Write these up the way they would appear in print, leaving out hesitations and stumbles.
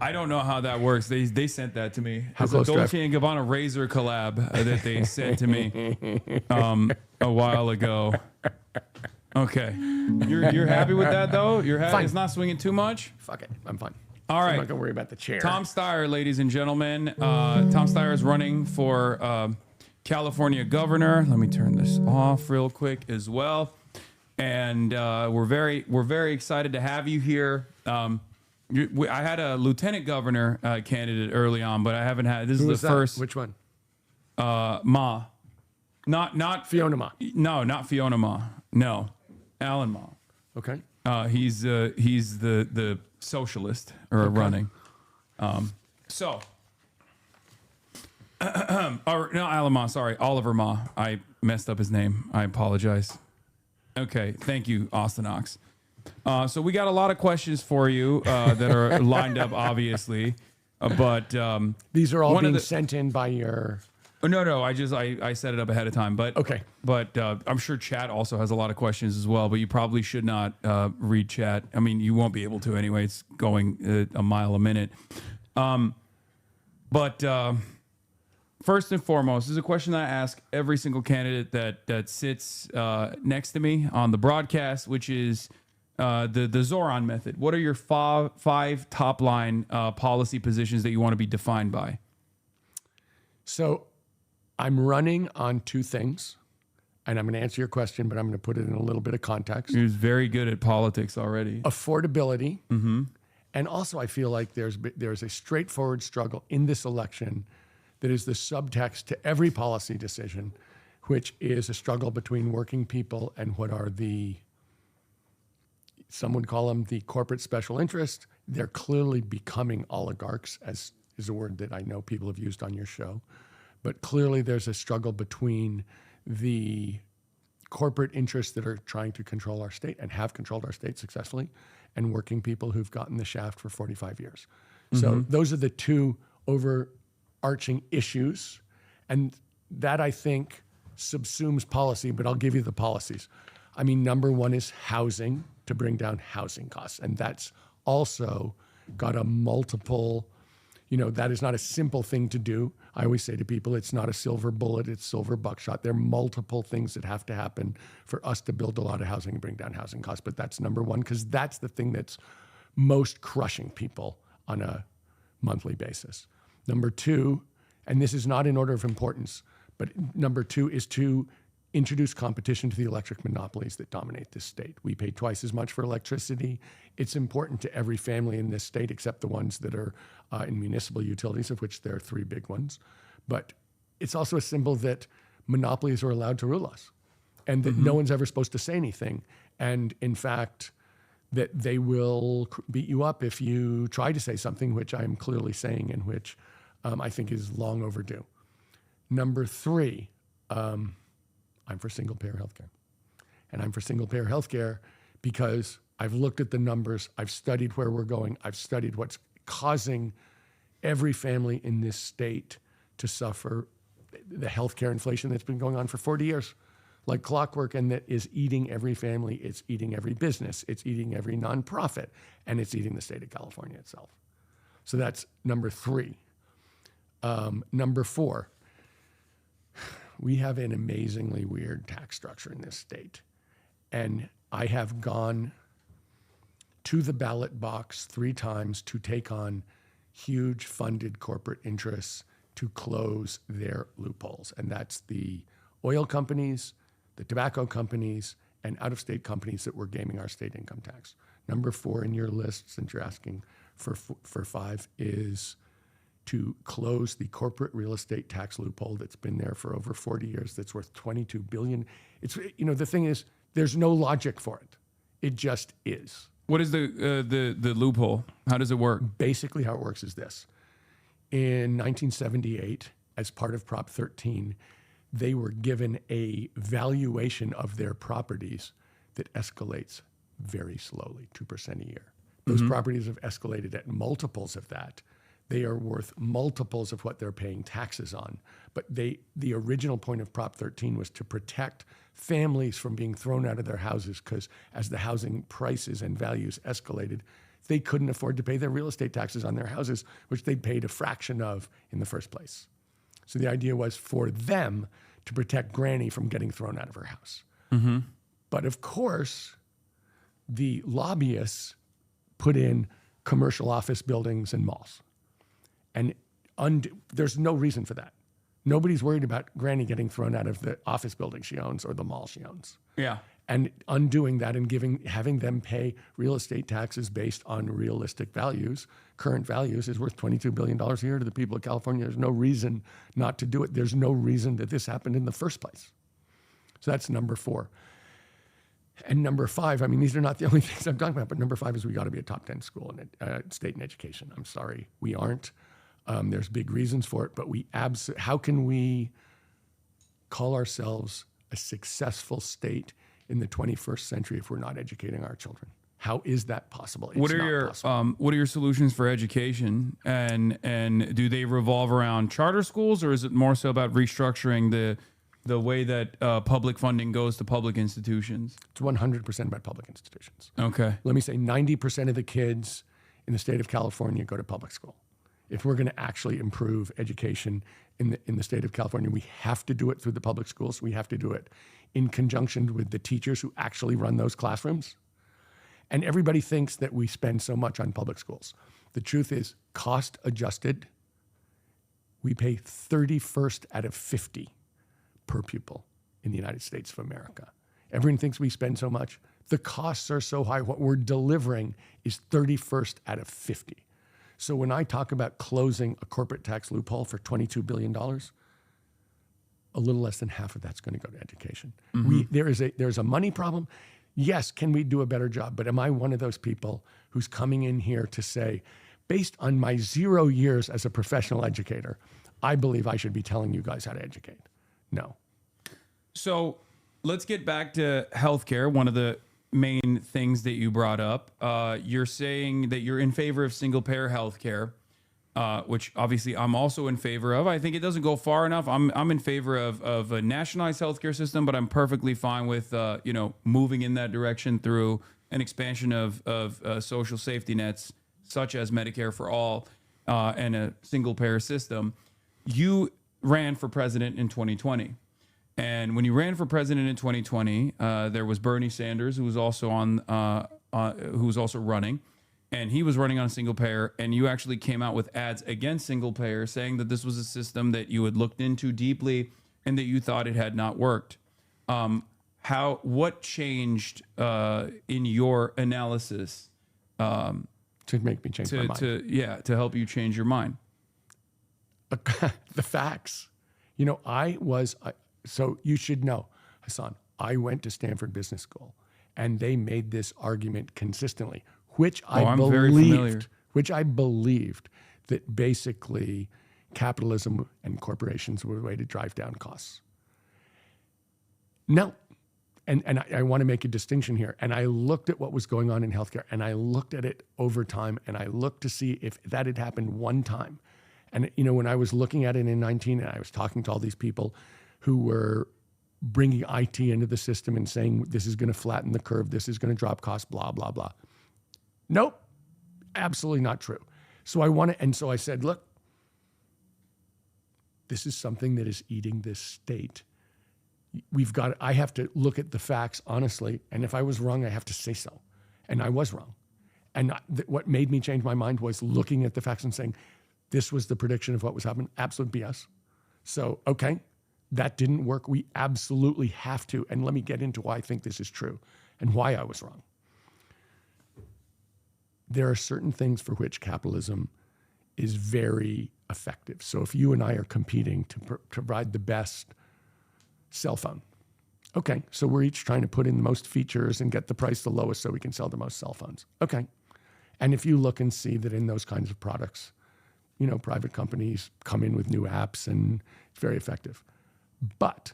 I don't know how that works. They sent that to me. How It's a close do I have- Dolce & Gabbana razor collab that they sent to me a while ago. Okay. You're happy with that, though? You're happy? Fine. It's not swinging too much? Fuck it. I'm fine. All I'm right. not going to worry about the chair. Tom Steyer, ladies and gentlemen. Tom Steyer is running for California governor. Let me turn this off real quick as well. And we're very excited to have you here. I had a lieutenant governor candidate early on, but I haven't had. This Who is was the that? first. Which one? Ma, not Fiona Ma. No, not Fiona Ma. No, Alan Ma. Okay. He's the socialist or running. So, or no, Alan Ma. Sorry, Oliver Ma. I messed up his name. I apologize. Okay, thank you, Austin Ox. So we got a lot of questions for you that are lined up, obviously, but These are all one of being the- sent in by your... no. I set it up ahead of time, but Okay. But I'm sure chat also has a lot of questions as well. But you probably should not read chat. I mean, you won't be able to anyway. It's going a mile a minute. But first and foremost, this is a question that I ask every single candidate that sits next to me on the broadcast, which is the Zoran method. What are your five top line policy positions that you want to be defined by? So I'm running on two things, and I'm going to answer your question, but I'm going to put it in a little bit of context. You're very good at politics already. Affordability. And also I feel like there's a straightforward struggle in this election that is the subtext to every policy decision, which is a struggle between working people and what are some would call them the corporate special interest. They're clearly becoming oligarchs, as is a word that I know people have used on your show. But clearly there's a struggle between the corporate interests that are trying to control our state and have controlled our state successfully, and working people who've gotten the shaft for 45 years. So those are the two overarching issues. And that, I think, subsumes policy, but I'll give you the policies. I mean, number one is housing, to bring down housing costs. And that's also got a multiple, that is not a simple thing to do. I always say to people, it's not a silver bullet, it's silver buckshot. There are multiple things that have to happen for us to build a lot of housing and bring down housing costs. But that's number one, because that's the thing that's most crushing people on a monthly basis. Number two, and this is not in order of importance, but number two is to introduce competition to the electric monopolies that dominate this state. We pay twice as much for electricity. It's important to every family in this state, except the ones that are in municipal utilities, of which there are three big ones. But it's also a symbol that monopolies are allowed to rule us, and that no one's ever supposed to say anything. And in fact, that they will beat you up if you try to say something, which I'm clearly saying, and which I think is long overdue. Number three, I'm for single-payer healthcare. And I'm for single-payer healthcare because I've looked at the numbers, I've studied where we're going, I've studied what's causing every family in this state to suffer the healthcare inflation that's been going on for 40 years, like clockwork, and that is eating every family, it's eating every business, it's eating every nonprofit, and it's eating the state of California itself. So that's number three. Number four, we have an amazingly weird tax structure in this state. And I have gone to the ballot box 3 times to take on huge funded corporate interests to close their loopholes. And that's the oil companies, the tobacco companies, and out-of-state companies that were gaming our state income tax. Number 4 in your list, since you're asking for 5, is to close the corporate real estate tax loophole that's been there for over 40 years, that's worth $22 billion. It's, the thing is, there's no logic for it. It just is. What is the loophole? How does it work? Basically, how it works is this. In 1978, as part of Prop 13, they were given a valuation of their properties that escalates very slowly, 2% a year. Those properties have escalated at multiples of that. They are worth multiples of what they're paying taxes on. But the original point of Prop 13 was to protect families from being thrown out of their houses, because as the housing prices and values escalated, they couldn't afford to pay their real estate taxes on their houses, which they paid a fraction of in the first place. So the idea was for them to protect Granny from getting thrown out of her house. But of course, the lobbyists put in commercial office buildings and malls. And there's no reason for that. Nobody's worried about Granny getting thrown out of the office building she owns or the mall she owns. Yeah. And undoing that and having them pay real estate taxes based on realistic values, current values, is worth $22 billion a year to the people of California. There's no reason not to do it. There's no reason that this happened in the first place. So that's number 4. And number 5, I mean, these are not the only things I'm talking about, but number 5 is we got to be a top 10 school in state in education. I'm sorry, we aren't. There's big reasons for it, but how can we call ourselves a successful state in the 21st century if we're not educating our children? How is that possible? It's What are not possible. what are your solutions for education, and do they revolve around charter schools, or is it more so about restructuring the way that public funding goes to public institutions? It's 100% about public institutions. Okay. Let me say 90% of the kids in the state of California go to public school. If we're going to actually improve education in the state of California, we have to do it through the public schools. We have to do it in conjunction with the teachers who actually run those classrooms. And everybody thinks that we spend so much on public schools. The truth is, cost adjusted, we pay 31st out of 50 per pupil in the United States of America. Everyone thinks we spend so much. The costs are so high. What we're delivering is 31st out of 50. So when I talk about closing a corporate tax loophole for $22 billion, a little less than half of that's going to go to education. There's a money problem. Yes, can we do a better job? But am I one of those people who's coming in here to say, based on my 0 years as a professional educator, I believe I should be telling you guys how to educate? No. So let's get back to healthcare. One of the main things that you brought up, you're saying that you're in favor of single-payer healthcare, which obviously I'm also in favor of. I think it doesn't go far enough. I'm in favor of a nationalized healthcare system, but I'm perfectly fine with moving in that direction through an expansion of social safety nets, such as Medicare for all, and a single-payer system. You ran for president in 2020. And when you ran for president in 2020, there was Bernie Sanders, who was also running, and he was running on single payer. And you actually came out with ads against single payer, saying that this was a system that you had looked into deeply and that you thought it had not worked. What changed in your analysis To make me change my mind. to help you change your mind? The facts. So you should know, Hasan, I went to Stanford Business School, and they made this argument consistently, which I believed that basically capitalism and corporations were a way to drive down costs. No. And I want to make a distinction here. And I looked at what was going on in healthcare, and I looked at it over time, and I looked to see if that had happened one time. And, when I was looking at it in 19, and I was talking to all these people who were bringing IT into the system and saying, this is going to flatten the curve, this is going to drop costs, blah, blah, blah. Nope, absolutely not true. So I said, look, this is something that is eating this state. I have to look at the facts honestly, and if I was wrong, I have to say so. And I was wrong. And what made me change my mind was looking at the facts and saying, this was the prediction of what was happening, absolute BS. So, okay. That didn't work. We absolutely have to. And let me get into why I think this is true and why I was wrong. There are certain things for which capitalism is very effective. So if you and I are competing to provide the best cell phone, okay, so we're each trying to put in the most features and get the price the lowest so we can sell the most cell phones. Okay. And if you look and see that in those kinds of products, private companies come in with new apps and it's very effective. But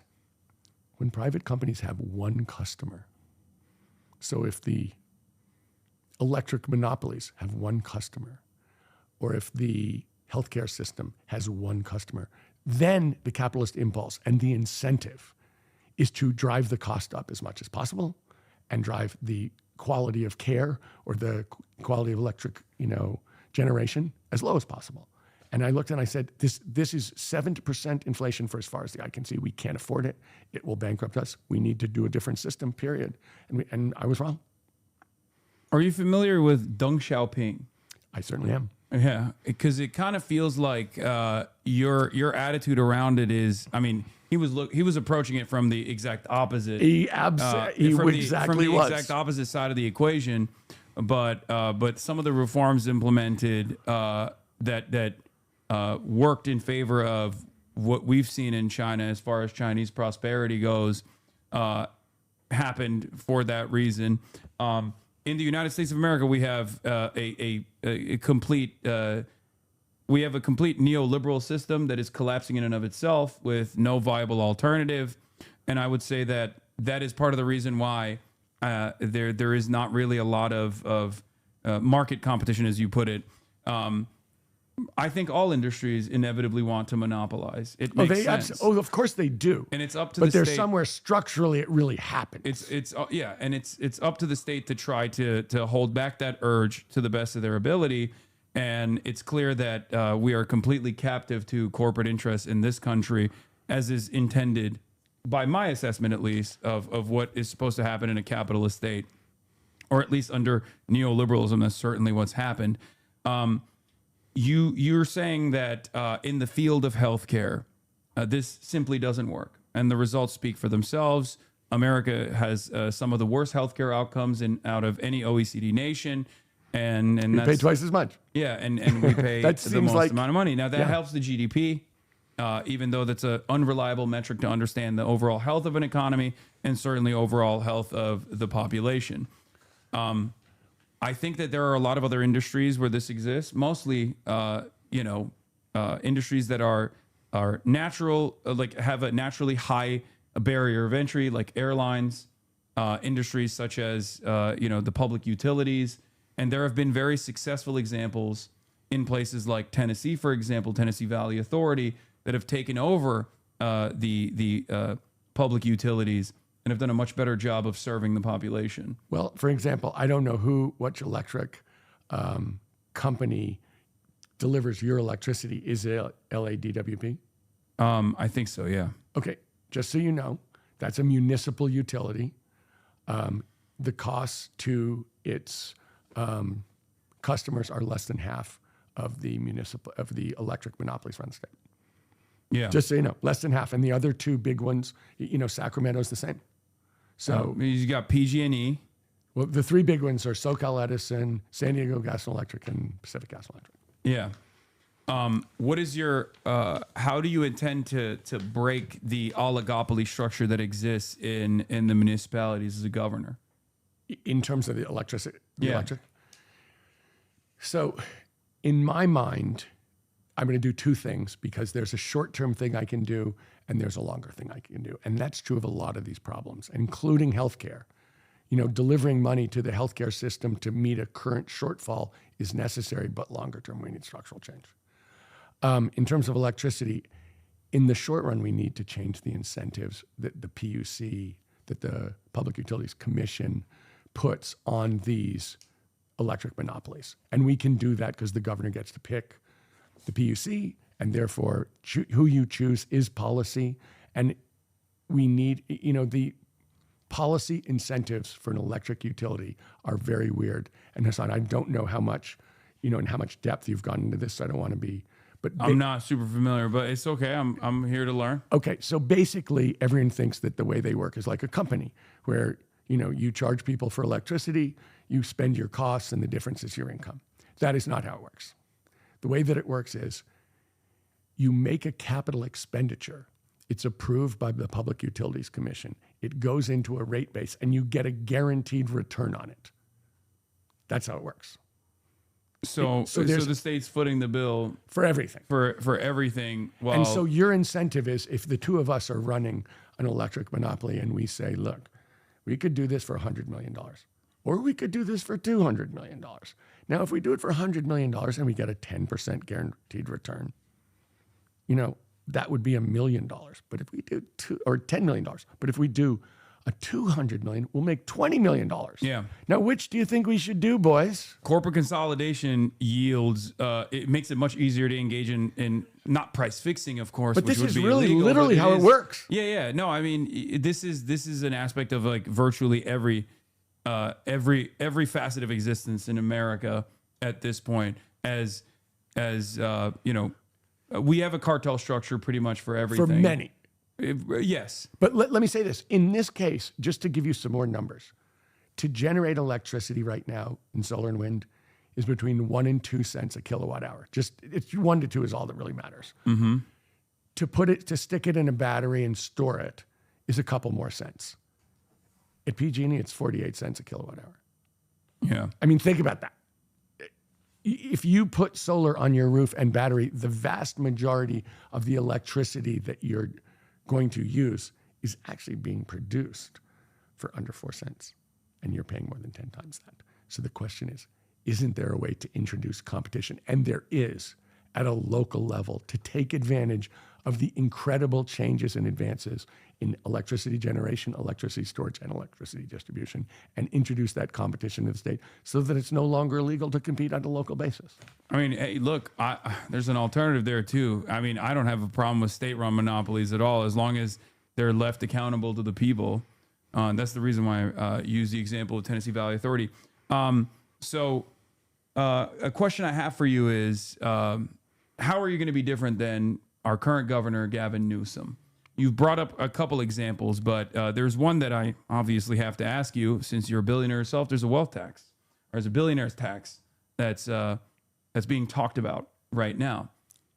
when private companies have one customer, so if the electric monopolies have one customer, or if the healthcare system has one customer, then the capitalist impulse and the incentive is to drive the cost up as much as possible and drive the quality of care or the quality of electric, generation as low as possible. And I looked and I said, this is 7% inflation for as far as the eye can see. We can't afford it. It will bankrupt us. We need to do a different system, period. And I was wrong. Are you familiar with Deng Xiaoping? I certainly am. Yeah, because it kind of feels like your attitude around it is, I mean, he was approaching it from the exact opposite. He From the exact opposite side of the equation, but some of the reforms implemented that worked in favor of what we've seen in China as far as Chinese prosperity goes happened for that reason. In the United States of America, we have a complete neoliberal system that is collapsing in and of itself with no viable alternative. And I would say that is part of the reason why there is not really a lot of market competition, as you put it. I think all industries inevitably want to monopolize. It makes sense. Of course they do. And it's up to but the state. But there's somewhere structurally it really happens. It's up to the state to try to hold back that urge to the best of their ability. And it's clear that we are completely captive to corporate interests in this country, as is intended, by my assessment at least, of what is supposed to happen in a capitalist state, or at least under neoliberalism. That's certainly what's happened. You're saying that in the field of healthcare, this simply doesn't work, and the results speak for themselves. America has some of the worst healthcare outcomes out of any OECD nation, and we pay twice as much. Yeah, and we pay the most amount of money. Now that helps the GDP, even though that's an unreliable metric to understand the overall health of an economy and certainly overall health of the population. I think that there are a lot of other industries where this exists, mostly, industries that are natural, like have a naturally high barrier of entry, like airlines, industries such as, the public utilities. And there have been very successful examples in places like Tennessee, for example, Tennessee Valley Authority, that have taken over the public utilities and have done a much better job of serving the population. Well, for example, I don't know which electric company delivers your electricity. Is it LADWP? I think so, yeah. Okay, just so you know, that's a municipal utility. The costs to its customers are less than half of the electric monopolies run the state. Yeah. Just so you know, less than half. And the other two big ones, Sacramento's the same. So you got PG&E. Well, the three big ones are SoCal Edison, San Diego Gas and Electric, and Pacific Gas and Electric. Yeah. What is your? How do you intend to break the oligopoly structure that exists in the municipalities as a governor? In terms of the electricity, electric. So, in my mind, I'm going to do two things, because there's a short-term thing I can do and there's a longer thing I can do. And that's true of a lot of these problems, including healthcare. Delivering money to the healthcare system to meet a current shortfall is necessary, but longer term, we need structural change. In terms of electricity, in the short run, we need to change the incentives that the PUC, that the Public Utilities Commission puts on these electric monopolies. And we can do that because the governor gets to pick the PUC, and therefore who you choose is policy. And we need, the policy incentives for an electric utility are very weird. And Hasan, I don't know how much, and how much depth you've gone into this, so I don't want to be, but I'm not super familiar, but it's okay. I'm here to learn. Okay, so basically everyone thinks that the way they work is like a company where, you charge people for electricity, you spend your costs, and the difference is your income. That is not how it works. The way that it works is you make a capital expenditure. It's approved by the Public Utilities Commission. It goes into a rate base, and you get a guaranteed return on it. That's how it works. So the state's footing the bill for everything. For everything. Well, and so your incentive is, if the two of us are running an electric monopoly and we say, look, we could do this for $100 million, or we could do this for $200 million. Now, if we do it for $100 million and we get a 10% guaranteed return, that would be $1 million. But if we do $10 million, but if we do a $200 million will make $20 million. Yeah. Now, which do you think we should do, boys? Corporate consolidation yields, it makes it much easier to engage in not price fixing, of course, But which this would is be really illegal, literally but how it works. Yeah, yeah. No, I mean, this is an aspect of like virtually every facet of existence in America at this point. As you know, we have a cartel structure pretty much for everything. For many. Yes. But let me say this. In this case, just to give you some more numbers, to generate electricity right now in solar and wind is between 1 and 2 cents a kilowatt hour. Just it's 1 to 2 is all that really matters. Mm-hmm. To stick it in a battery and store it is a couple more cents. At PG&E, it's 48 cents a kilowatt hour. Yeah. I mean, think about that. If you put solar on your roof and battery, the vast majority of the electricity that you're going to use is actually being produced for under 4 cents, and you're paying more than 10 times that. So the question is, isn't there a way to introduce competition? And there is at a local level to take advantage of the incredible changes and advances in electricity generation, electricity storage, and electricity distribution, and introduce that competition to the state so that it's no longer illegal to compete on a local basis. I mean, hey, look, there's an alternative there too. I mean, I don't have a problem with state-run monopolies at all, as long as they're left accountable to the people. That's the reason why I use the example of Tennessee Valley Authority. So a question I have for you is, how are you going to be different than our current governor, Gavin Newsom? You've brought up a couple examples, but there's one that I obviously have to ask you. Since you're a billionaire yourself, there's a wealth tax, or there's a billionaire's tax that's being talked about right now.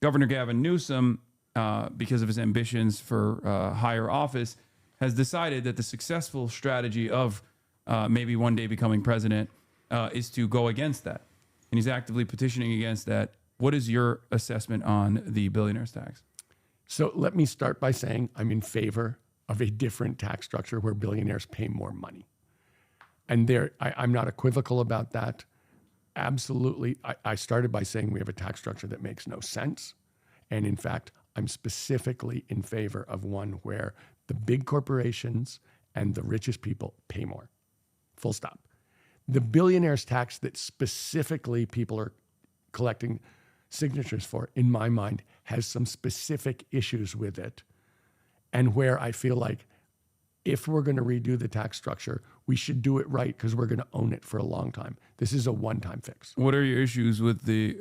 Governor Gavin Newsom, because of his ambitions for higher office, has decided that the successful strategy of maybe one day becoming president is to go against that. And he's actively petitioning against that. What is your assessment on the billionaire's tax? So let me start by saying I'm in favor of a different tax structure where billionaires pay more money. And I'm not equivocal about that. Absolutely. I started by saying we have a tax structure that makes no sense. And in fact, I'm specifically in favor of one where the big corporations and the richest people pay more. Full stop. The billionaire's tax that specifically people are collecting signatures for, in my mind, has some specific issues with it. And where I feel like if we're going to redo the tax structure, we should do it right because we're going to own it for a long time. This is a one-time fix. What are your issues with the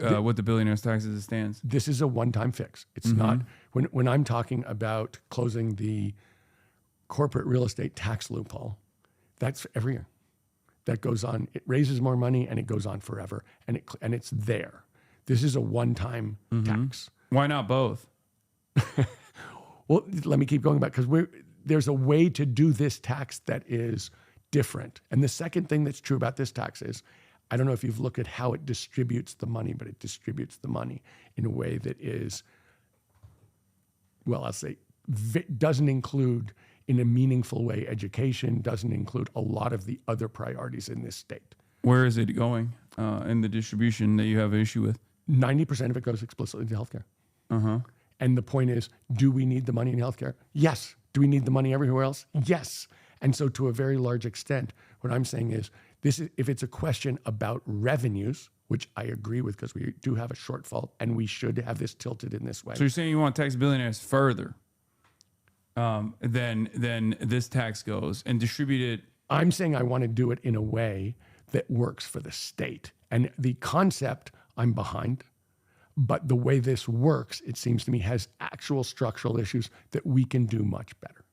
billionaire's tax as it stands? This is a one-time fix. It's not, when I'm talking about closing the corporate real estate tax loophole, that's every year. That goes on. It raises more money and it goes on forever. And it's there. This is a one-time tax. Why not both? Well, let me keep going back because there's a way to do this tax that is different. And the second thing that's true about this tax is, I don't know if you've looked at how it distributes the money, but it distributes the money in a way that is, well, I'll say, doesn't include in a meaningful way education, doesn't include a lot of the other priorities in this state. Where is it going in the distribution that you have an issue with? 90% of it goes explicitly to healthcare. And the point is, do we need the money in healthcare? Yes. Do we need the money everywhere else? Yes. And so to a very large extent, what I'm saying is, if it's a question about revenues, which I agree with because we do have a shortfall and we should have this tilted in this way. So you're saying you want to tax billionaires further than this tax goes and distribute it? I'm saying I want to do it in a way that works for the state. And the concept I'm behind, but the way this works, it seems to me, has actual structural issues that we can do much better.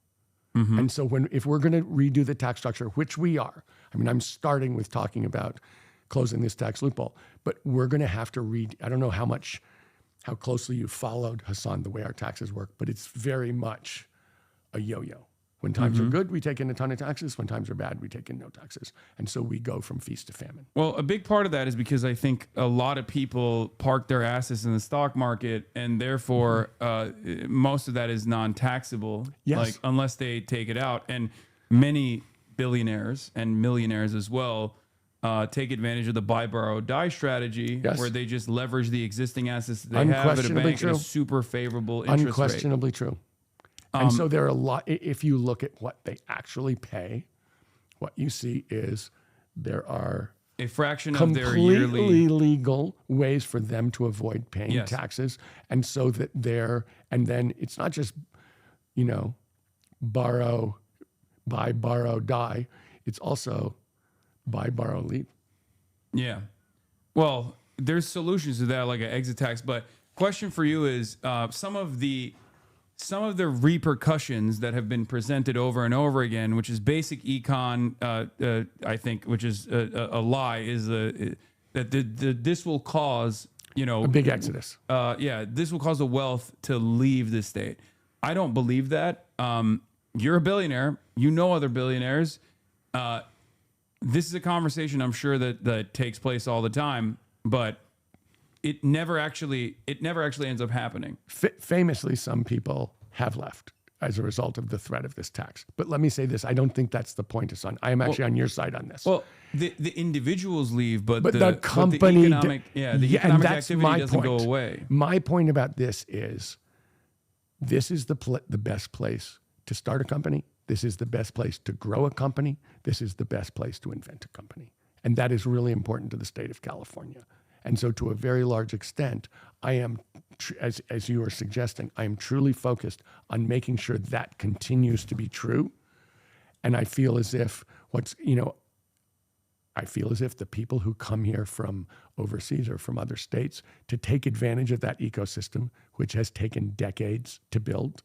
And so if we're going to redo the tax structure, which we are, I mean, I'm starting with talking about closing this tax loophole, but we're going to have to I don't know how closely you followed, Hasan, the way our taxes work, but it's very much a yo-yo. When times are good, we take in a ton of taxes. When times are bad, we take in no taxes. And so we go from feast to famine. Well, a big part of that is because I think a lot of people park their assets in the stock market, and therefore most of that is non-taxable, like unless they take it out. And many billionaires and millionaires as well take advantage of the buy, borrow, die strategy, where they just leverage the existing assets that they have at a bank at a super favorable interest rate. Unquestionably true. And so there are a lot, if you look at what they actually pay, what you see is there are a fraction of their yearly completely legal ways for them to avoid paying Yes. taxes. And so that and then it's not just, borrow, buy, borrow, die. It's also buy, borrow, leave. Yeah. Well, there's solutions to that, like an exit tax. But question for you is some of the repercussions that have been presented over and over again, which is basic econ, I think, which is a lie, is that this will cause, A big exodus. this will cause the wealth to leave the state. I don't believe that. You're a billionaire. You know other billionaires. This is a conversation I'm sure that takes place all the time, but it never actually ends up happening. Famously, some people have left as a result of the threat of this tax. But let me say this: I don't think that's the point, Hasan. I am actually on your side on this. Well, the individuals leave, but the company, the economic activity doesn't go away. My point about this is the best place to start a company. This is the best place to grow a company. This is the best place to invent a company. And that is really important to the state of California. And so to a very large extent, I am, as you are suggesting, I am truly focused on making sure that continues to be true. And I feel as if the people who come here from overseas or from other states to take advantage of that ecosystem, which has taken decades to build,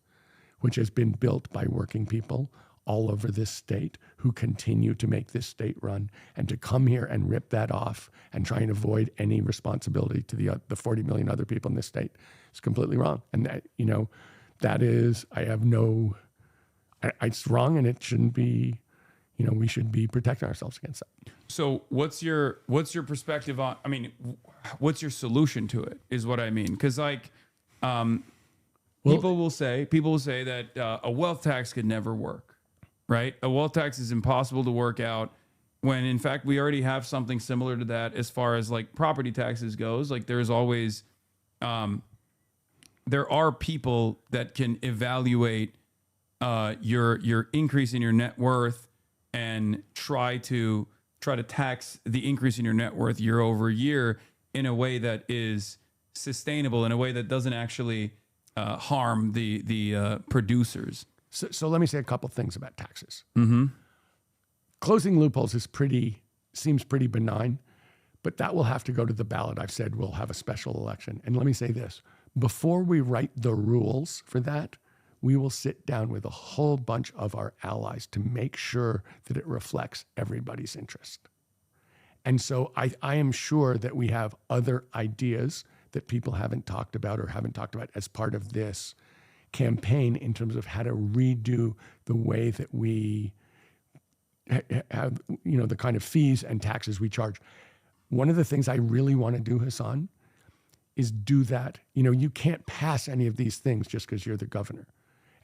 which has been built by working people all over this state who continue to make this state run, and to come here and rip that off and try and avoid any responsibility to the 40 million other people in this state is completely wrong. And that, that is, it's wrong, and it shouldn't be, we should be protecting ourselves against that. So what's your perspective on, what's your solution to it is what I mean. Because people will say that a wealth tax could never work, right? A wealth tax is impossible to work out, when in fact we already have something similar to that as far as like property taxes goes. Like there's always, there are people that can evaluate your increase in your net worth and try to tax the increase in your net worth year over year in a way that is sustainable, in a way that doesn't actually harm the producers. So let me say a couple things about taxes. Mm-hmm. Closing loopholes seems pretty benign, but that will have to go to the ballot. I've said we'll have a special election. And let me say this: before we write the rules for that, we will sit down with a whole bunch of our allies to make sure that it reflects everybody's interest. And so I am sure that we have other ideas that people haven't talked about as part of this campaign in terms of how to redo the way that we have, the kind of fees and taxes we charge. One of the things I really want to do, Hasan, is do that. You can't pass any of these things just because you're the governor.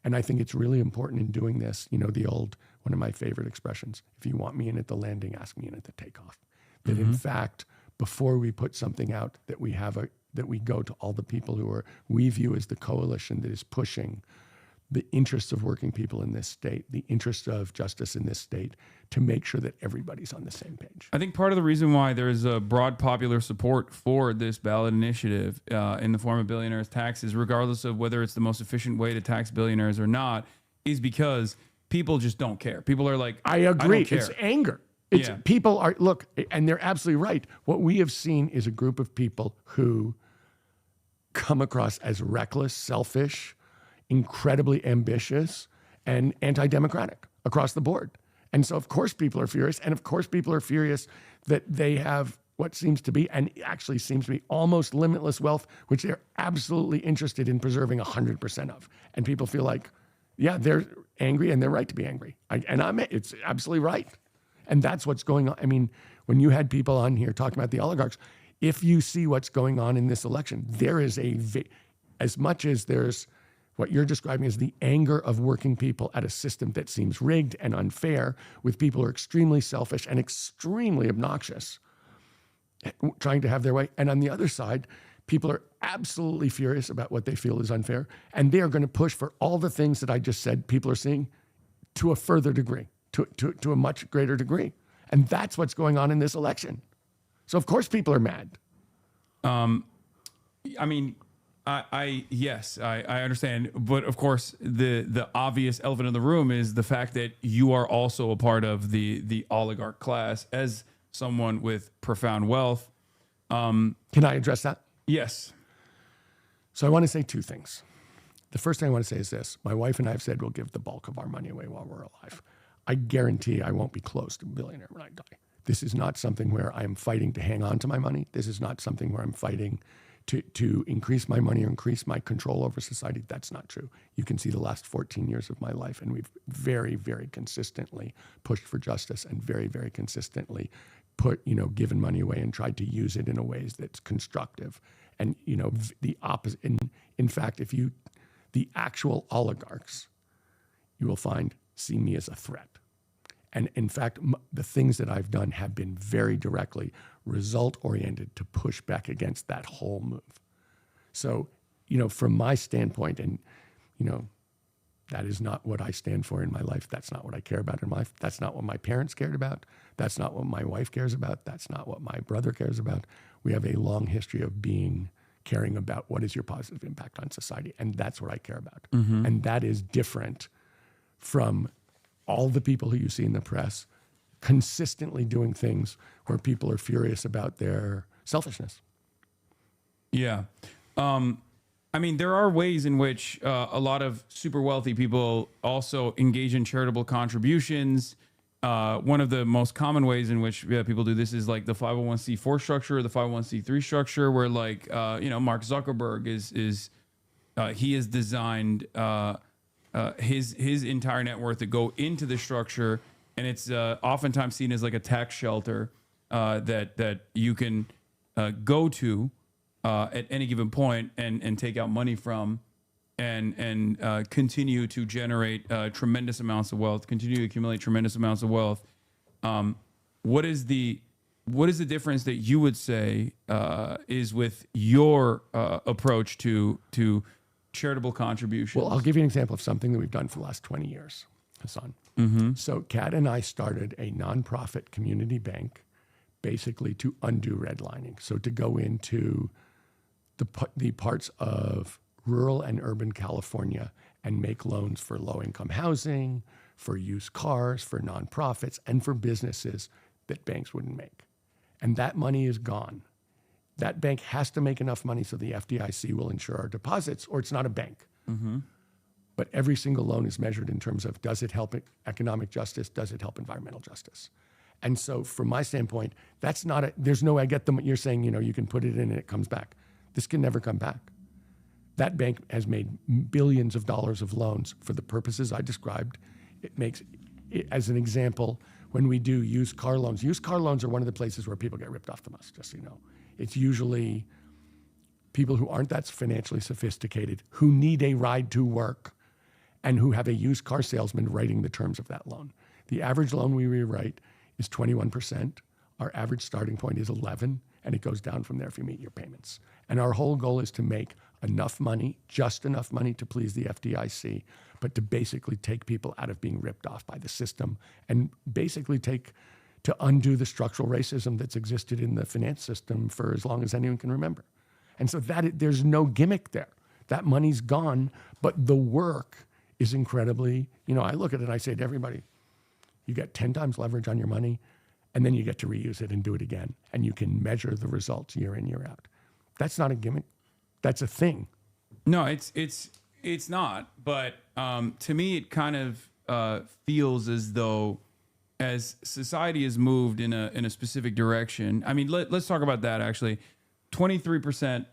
And I think it's really important in doing this, one of my favorite expressions: if you want me in at the landing, ask me in at the takeoff. That in fact, before we put something out, that we go to all the people we view as the coalition that is pushing the interests of working people in this state, the interests of justice in this state, to make sure that everybody's on the same page. I think part of the reason why there's a broad popular support for this ballot initiative in the form of billionaires' taxes, regardless of whether it's the most efficient way to tax billionaires or not, is because people just don't care. People are like, I agree. don't care. It's anger. People are, look, and they're absolutely right. What we have seen is a group of people who come across as reckless, selfish, incredibly ambitious, and anti-democratic across the board. And so, of course, people are furious. And of course, people are furious that they have what seems to be, and actually seems to be, almost limitless wealth, which they're absolutely interested in preserving 100% of. And people feel like, yeah, they're angry, and they're right to be angry. It's absolutely right. And that's what's going on. When you had people on here talking about the oligarchs, if you see what's going on in this election, there is as much as there's what you're describing as the anger of working people at a system that seems rigged and unfair, with people who are extremely selfish and extremely obnoxious, trying to have their way. And on the other side, People are absolutely furious about what they feel is unfair, and they are going to push for all the things that I just said people are seeing to a further degree, to a much greater degree. And that's what's going on in this election. So of course people are mad. I mean, yes, I understand, but of course the obvious elephant in the room is the fact that you are also a part of the oligarch class as someone with profound wealth. Can I address that? Yes. So I want to say two things. The first thing I want to say is this. My wife and I have said we'll give the bulk of our money away while we're alive. I guarantee I won't be close to a billionaire when I die. This is not something where I'm fighting to hang on to my money. This is not something where I'm fighting to increase my money or increase my control over society. That's not true. You can see the last 14 years of my life, and we've very, very consistently pushed for justice and very, very consistently given money away and tried to use it in a ways that's constructive. And, the opposite. In fact, the actual oligarchs, you will find, see me as a threat. And in fact, the things that I've done have been very directly result-oriented to push back against that whole move. So, from my standpoint, and, that is not what I stand for in my life. That's not what I care about in my life. That's not what my parents cared about. That's not what my wife cares about. That's not what my brother cares about. We have a long history of caring about what is your positive impact on society. And that's what I care about. Mm-hmm. And that is different from all the people who you see in the press consistently doing things where people are furious about their selfishness. Yeah. I mean, there are ways in which a lot of super wealthy people also engage in charitable contributions. One of the most common ways in which people do this is like the 501c4 structure or the 501c3 structure, where Mark Zuckerberg he has designed his entire net worth to go into the structure, and it's oftentimes seen as like a tax shelter that you can go to at any given point and take out money from, and continue to generate tremendous amounts of wealth, continue to accumulate tremendous amounts of wealth. What is the difference that you would say is with your approach to charitable contributions? Well, I'll give you an example of something that we've done for the last 20 years, Hasan. Mm-hmm. So Kat and I started a nonprofit community bank basically to undo redlining. So to go into the parts of rural and urban California and make loans for low-income housing, for used cars, for nonprofits, and for businesses that banks wouldn't make. And that money is gone. That bank has to make enough money so the FDIC will insure our deposits, or it's not a bank. Mm-hmm. But every single loan is measured in terms of, does it help economic justice? Does it help environmental justice? And so from my standpoint, that's not I get them, you're saying, you can put it in and it comes back. This can never come back. That bank has made billions of dollars of loans for the purposes I described. It makes, as an example, when we do used car loans are one of the places where people get ripped off the most, just so you know. It's usually people who aren't that financially sophisticated, who need a ride to work, and who have a used car salesman writing the terms of that loan. The average loan we rewrite is 21%. Our average starting point is 11, and it goes down from there if you meet your payments. And our whole goal is to make enough money, just enough money to please the FDIC, but to basically take people out of being ripped off by the system and basically to undo the structural racism that's existed in the finance system for as long as anyone can remember. And so there's no gimmick there. That money's gone, but the work is incredibly, I look at it and I say to everybody, you get 10 times leverage on your money, and then you get to reuse it and do it again. And you can measure the results year in, year out. That's not a gimmick. That's a thing. No, it's not. But to me, it kind of feels as though as society has moved in a specific direction. I mean, let's talk about that actually. 23%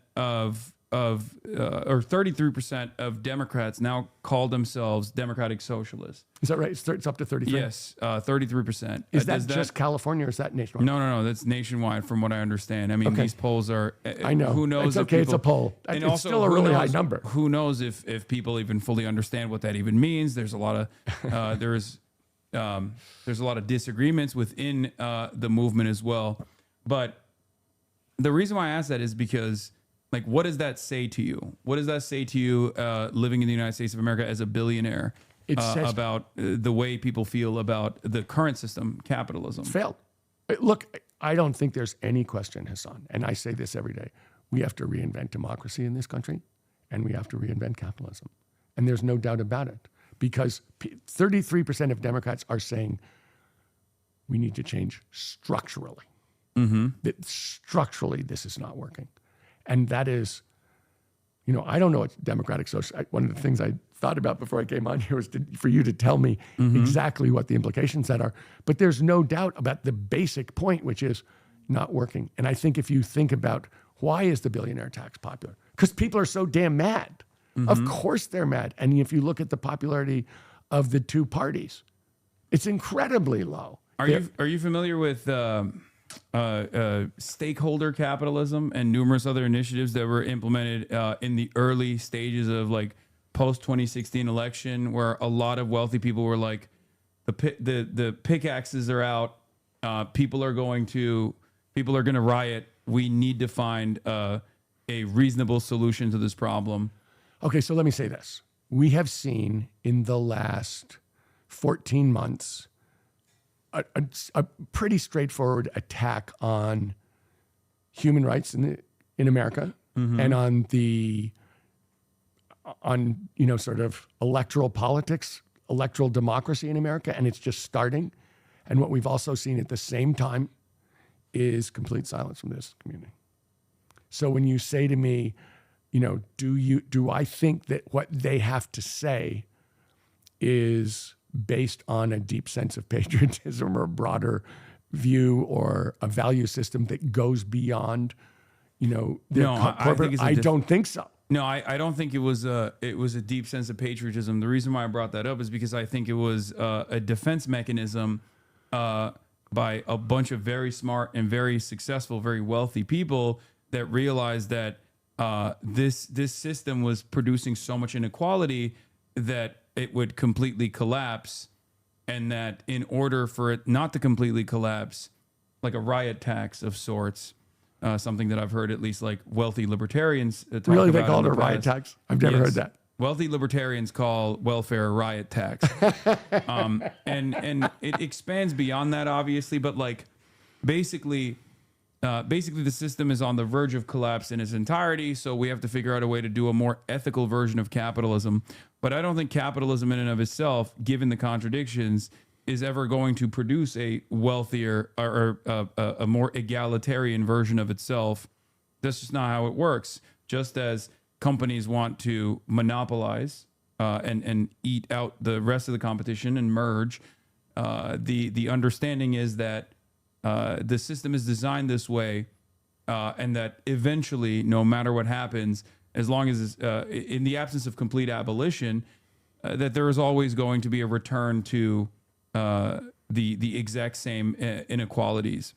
or 33% of Democrats now call themselves democratic socialists. Is that right? It's up to 33? Yes, 33%. Is that just California or is that nationwide? No. That's nationwide from what I understand. I mean, These polls are... I know. Who knows? It's okay, it's a poll. And it's still a really high number. Who knows if people even fully understand what that even means? There's a lot of... there's a lot of disagreements within the movement as well. But the reason why I ask that is because Like, what does that say to you? What does that say to you living in the United States of America as a billionaire It says about the way people feel about the current system, capitalism? failed. Look, I don't think there's any question, Hasan, and I say this every day. We have to reinvent democracy in this country, and we have to reinvent capitalism. And there's no doubt about it, because 33% of Democrats are saying we need to change structurally. That structurally, this is not working. And that is, I don't know what democratic social. One of the things I thought about before I came on here was for you to tell me exactly what the implications that are. But there's no doubt about the basic point, which is not working. And I think if you think about why is the billionaire tax popular? Because people are so damn mad. Of course they're mad. And if you look at the popularity of the two parties, it's incredibly low. Are you familiar with stakeholder capitalism and numerous other initiatives that were implemented in the early stages of like post 2016 election, where a lot of wealthy people were like, the pickaxes are out, people are going to riot. We need to find a reasonable solution to this problem. Okay, so let me say this. We have seen in the last 14 months a pretty straightforward attack on human rights in America and on sort of electoral politics, electoral democracy in America, and it's just starting. And what we've also seen at the same time is complete silence from this community. So when you say to me, do I think that what they have to say is based on a deep sense of patriotism or a broader view or a value system that goes beyond, corporate? I don't think so. No, I don't think it was a deep sense of patriotism. The reason why I brought that up is because I think it was a defense mechanism by a bunch of very smart and very successful, very wealthy people that realized that this system was producing so much inequality that it would completely collapse, and that in order for it not to completely collapse, like a riot tax of sorts, something that I've heard at least like wealthy libertarians talk really, about. they call it a riot tax? I've never heard that. Wealthy libertarians call welfare a riot tax. And it expands beyond that, obviously, but like basically the system is on the verge of collapse in its entirety, so we have to figure out a way to do a more ethical version of capitalism. But I don't think capitalism in and of itself, given the contradictions, is ever going to produce a wealthier or a more egalitarian version of itself. That's just not how it works. Just as companies want to monopolize and eat out the rest of the competition and merge, the understanding is that the system is designed this way, and that eventually, no matter what happens, as long as in the absence of complete abolition, that there is always going to be a return to the exact same inequalities.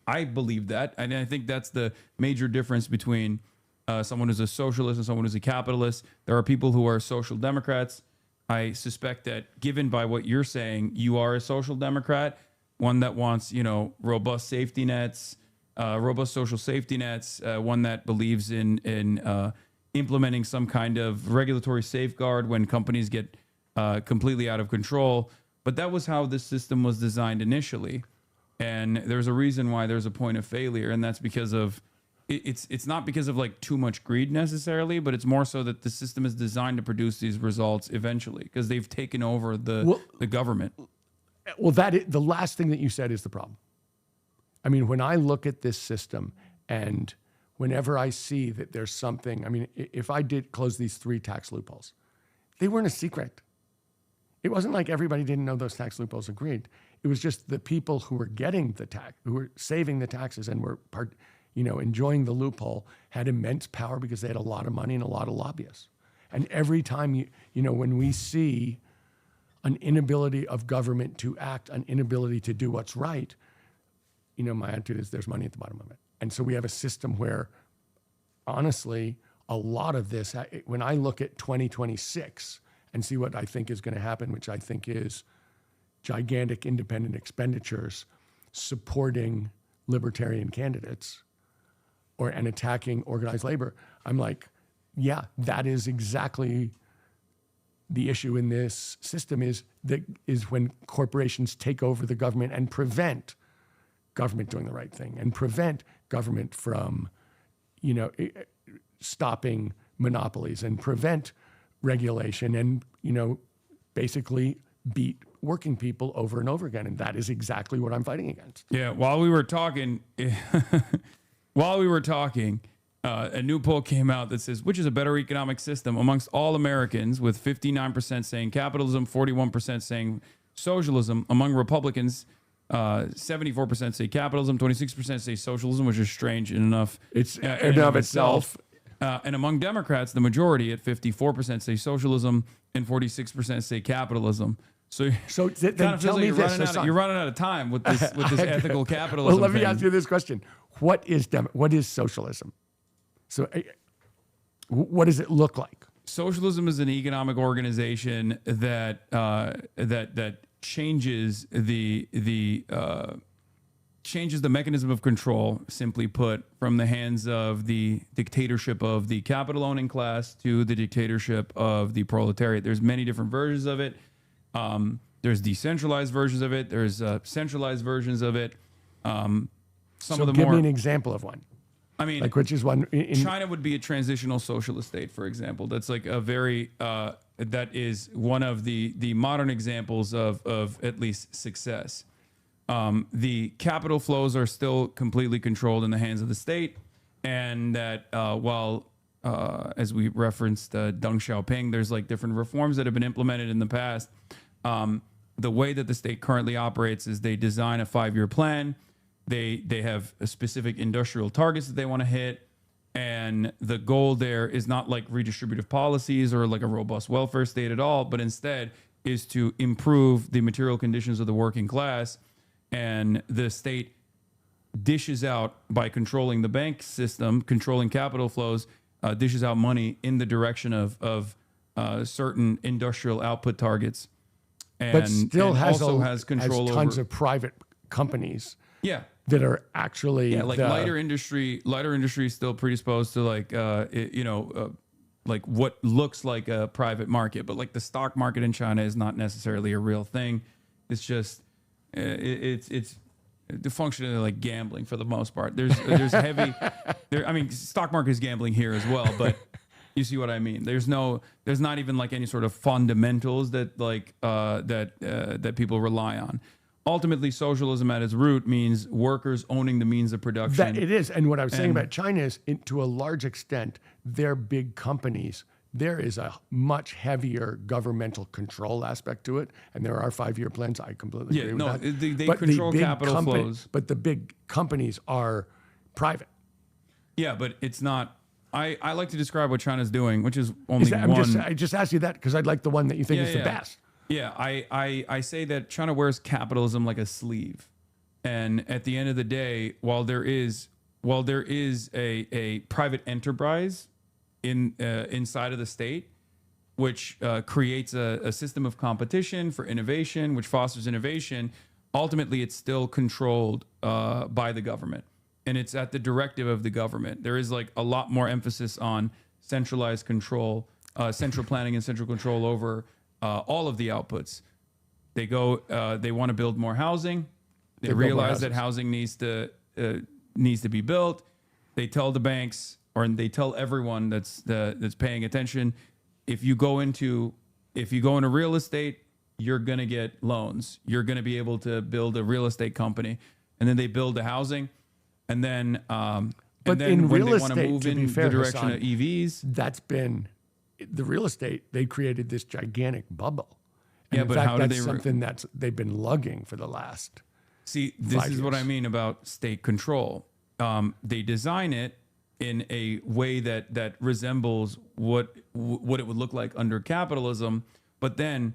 I believe that, and I think that's the major difference between someone who's a socialist and someone who's a capitalist. There are people who are social democrats. I suspect that, given by what you're saying, you are a social democrat, one that wants, robust safety nets, robust social safety nets, one that believes in implementing some kind of regulatory safeguard when companies get completely out of control. But that was how this system was designed initially. And there's a reason why there's a point of failure, and that's because of it's not because of like too much greed necessarily, but it's more so that the system is designed to produce these results eventually because they've taken over the government. Well, the last thing that you said is the problem. I mean, when I look at this system and whenever I see that there's something, I mean, if I did close these 3 tax loopholes, they weren't a secret. It wasn't like everybody didn't know those tax loopholes agreed. It was just the people who were getting the tax, who were saving the taxes and were enjoying the loophole, had immense power because they had a lot of money and a lot of lobbyists. And every time when we see an inability of government to act, an inability to do what's right, my attitude is there's money at the bottom of it. And so we have a system where, honestly, a lot of this, when I look at 2026 and see what I think is going to happen, which I think is gigantic independent expenditures supporting libertarian candidates, and attacking organized labor, I'm like, yeah, that is exactly the issue in this system is when corporations take over the government and prevent government doing the right thing and prevent government from, stopping monopolies and prevent regulation and, basically beat working people over and over again. And that is exactly what I'm fighting against. Yeah. While we were talking, a new poll came out that says, which is a better economic system amongst all Americans, with 59% saying capitalism, 41% saying socialism. Among Republicans, 74% say capitalism, 26% say socialism, which is strange enough. It's in and of itself. And among Democrats, the majority at 54% say socialism and 46% say capitalism. So then tell me this. You're running out of time with this ethical capitalism. Well, let me ask you this question: what is socialism? So, what does it look like? Socialism is an economic organization that changes changes the mechanism of control, simply put, from the hands of the dictatorship of the capital owning class to the dictatorship of the proletariat. There's many different versions of it. There's decentralized versions of it. There's centralized versions of it. Give me an example of one. I mean, which is one? China would be a transitional socialist state, for example. That's like a very that is one of the modern examples of at least success. The capital flows are still completely controlled in the hands of the state, and that while as we referenced Deng Xiaoping, there's like different reforms that have been implemented in the past. The way that the state currently operates is they design a 5-year plan. They have a specific industrial targets that they want to hit. And the goal there is not like redistributive policies or like a robust welfare state at all, but instead is to improve the material conditions of the working class. And the state dishes out, by controlling the bank system, controlling capital flows, dishes out money in the direction of certain industrial output targets. But still has control tons over of private companies. Yeah. That are actually lighter industry is still predisposed to like what looks like a private market, but like the stock market in China is not necessarily a real thing. It's just it's functionally like gambling for the most part. There's heavy there. I mean, stock market is gambling here as well, but you see what I mean. There's not even like any sort of fundamentals that that people rely on. Ultimately, socialism at its root means workers owning the means of production. That it is. And what I was saying about China is, to a large extent, their big companies, there is a much heavier governmental control aspect to it. And there are 5-year plans. I completely agree with that. They control capital flows. But the big companies are private. Yeah, but it's not. I like to describe what China's doing, which is only one. I just asked you that because I'd like the one that you think is the best. Yeah, I say that China wears capitalism like a sleeve, and at the end of the day, while there is a private enterprise inside of the state, which creates a system of competition for innovation, which fosters innovation, ultimately it's still controlled by the government, and it's at the directive of the government. There is like a lot more emphasis on centralized control, central planning and central control over all of the outputs. They want to build more housing. They realize that housing needs to be built. They tell the banks, or they tell everyone that's paying attention, if you go into real estate, you're gonna get loans. You're gonna be able to build a real estate company, and then they build the housing, and then but in when real they estate, want to move in the direction Hasan, of EVs, that's been the real estate. They created this gigantic bubble. And in but fact, how did that's something that they've been lugging for the last. See, this is what I mean about state control. They design it in a way that resembles what it would look like under capitalism, but then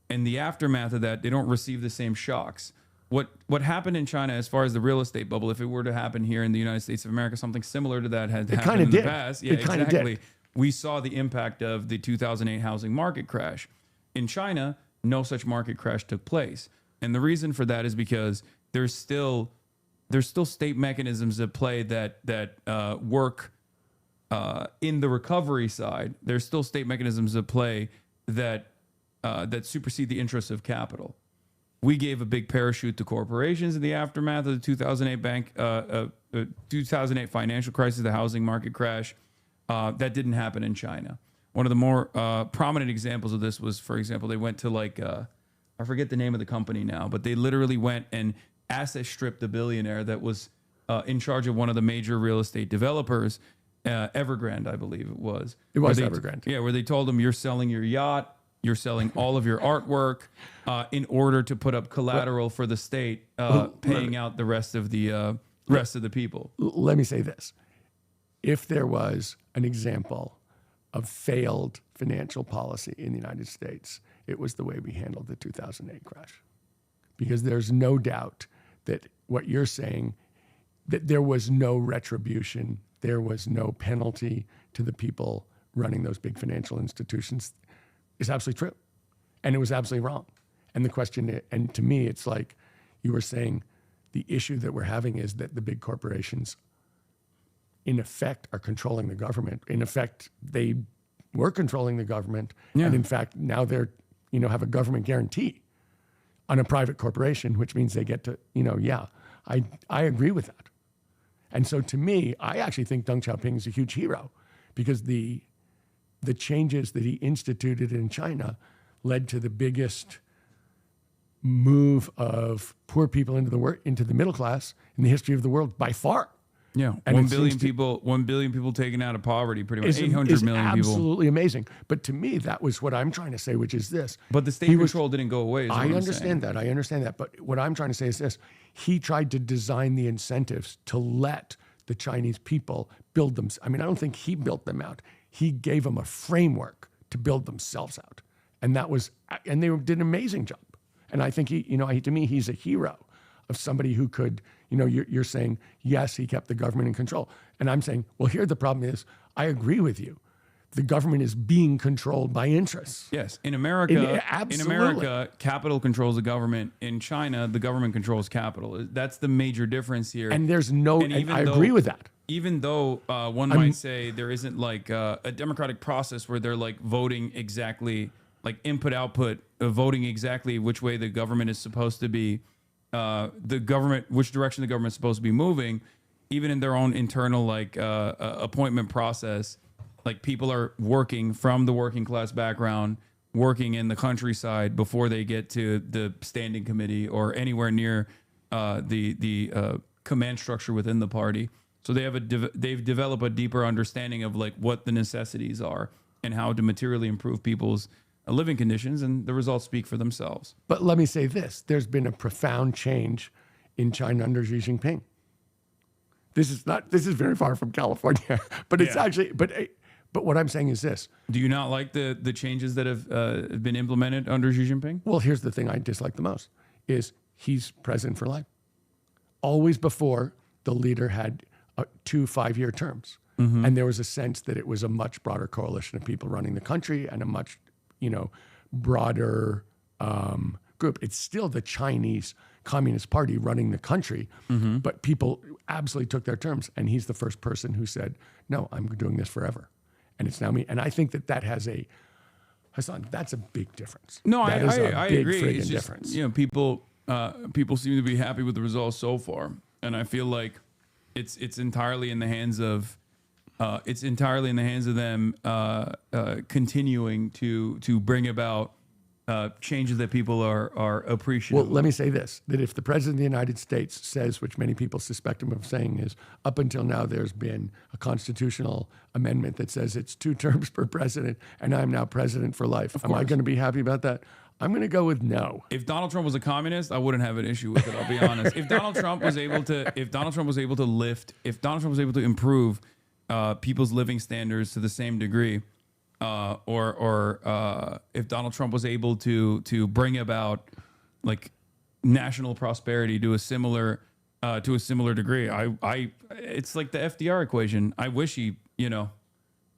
in the aftermath of that, they don't receive the same shocks. What happened in China as far as the real estate bubble, if it were to happen here in the United States of America, something similar to that had happened in the past. Yeah, exactly. We saw the impact of the 2008 housing market crash. In China, no such market crash took place. And the reason for that is because there's still there's still state mechanisms at play that work in the recovery side. There's still state mechanisms at play that supersede the interests of capital. We gave a big parachute to corporations in the aftermath of the 2008 2008 financial crisis, the housing market crash. That didn't happen in China. One of the more prominent examples of this was, for example, they went to I forget the name of the company now, but they literally went and asset stripped the billionaire that was in charge of one of the major real estate developers, Evergrande, I believe it was. It was Evergrande. Yeah, where they told him, you're selling your yacht, you're selling all of your artwork in order to put up collateral for the state, paying out the rest of the people. Let me say this. If there was an example of failed financial policy in the United States, it was the way we handled the 2008 crash. Because there's no doubt that what you're saying, that there was no retribution, there was no penalty to the people running those big financial institutions, is absolutely true. And it was absolutely wrong. And the question, and to me, it's like you were saying, the issue that we're having is that the big corporations, in effect, are controlling the government. In effect, they were controlling the government. Yeah. And in fact, now they're, have a government guarantee on a private corporation, which means they get to, I agree with that. And so to me, I actually think Deng Xiaoping is a huge hero because the changes that he instituted in China led to the biggest move of poor people into the middle class in the history of the world by far. Yeah, and 1 billion people taken out of poverty, pretty much 800 million people. Absolutely amazing. But to me, that was what I'm trying to say, which is this. But the state control didn't go away. I understand that. But what I'm trying to say is this. He tried to design the incentives to let the Chinese people build them. I mean, I don't think he built them out. He gave them a framework to build themselves out. And they did an amazing job. And I think to me, he's a hero of somebody who could, you're saying, yes, he kept the government in control. And I'm saying, well, here the problem is, I agree with you. The government is being controlled by interests. Yes. In America, capital controls the government. In China, the government controls capital. That's the major difference here. And I agree with that. Even though one might say there isn't like a democratic process where they're like voting exactly, like input, output, voting exactly which way the government is supposed to be, which direction the government is supposed to be moving, even in their own internal appointment process, like people are working from the working class background, working in the countryside before they get to the standing committee or anywhere near the command structure within the party. So they've developed a deeper understanding of like what the necessities are and how to materially improve people's living conditions, and the results speak for themselves. But let me say this. There's been a profound change in China under Xi Jinping. This is very far from California, but it's actually, but what I'm saying is this. Do you not like the changes that have been implemented under Xi Jinping? Well, here's the thing I dislike the most is he's president for life. Always before, the leader had 2 5-year terms. Mm-hmm. And there was a sense that it was a much broader coalition of people running the country and a much broader group. It's still the Chinese Communist Party running the country, mm-hmm. but people absolutely took their terms. And he's the first person who said, no, I'm doing this forever. And it's now me. And I think that has Hasan, that's a big difference. No, I agree. It's just, difference. People seem to be happy with the results so far. And I feel like it's entirely in the hands of them continuing to bring about changes that people are appreciative. Well, let me say this, that if the President of the United States says, which many people suspect him of saying is, up until now there's been a constitutional amendment that says it's 2 terms per president, and I'm now president for life. Am I going to be happy about that? I'm going to go with no. If Donald Trump was a communist, I wouldn't have an issue with it. I'll be honest. If Donald Trump was able to improve people's living standards to the same degree, or if Donald Trump was able to bring about like national prosperity to a similar degree, it's like the FDR equation. I wish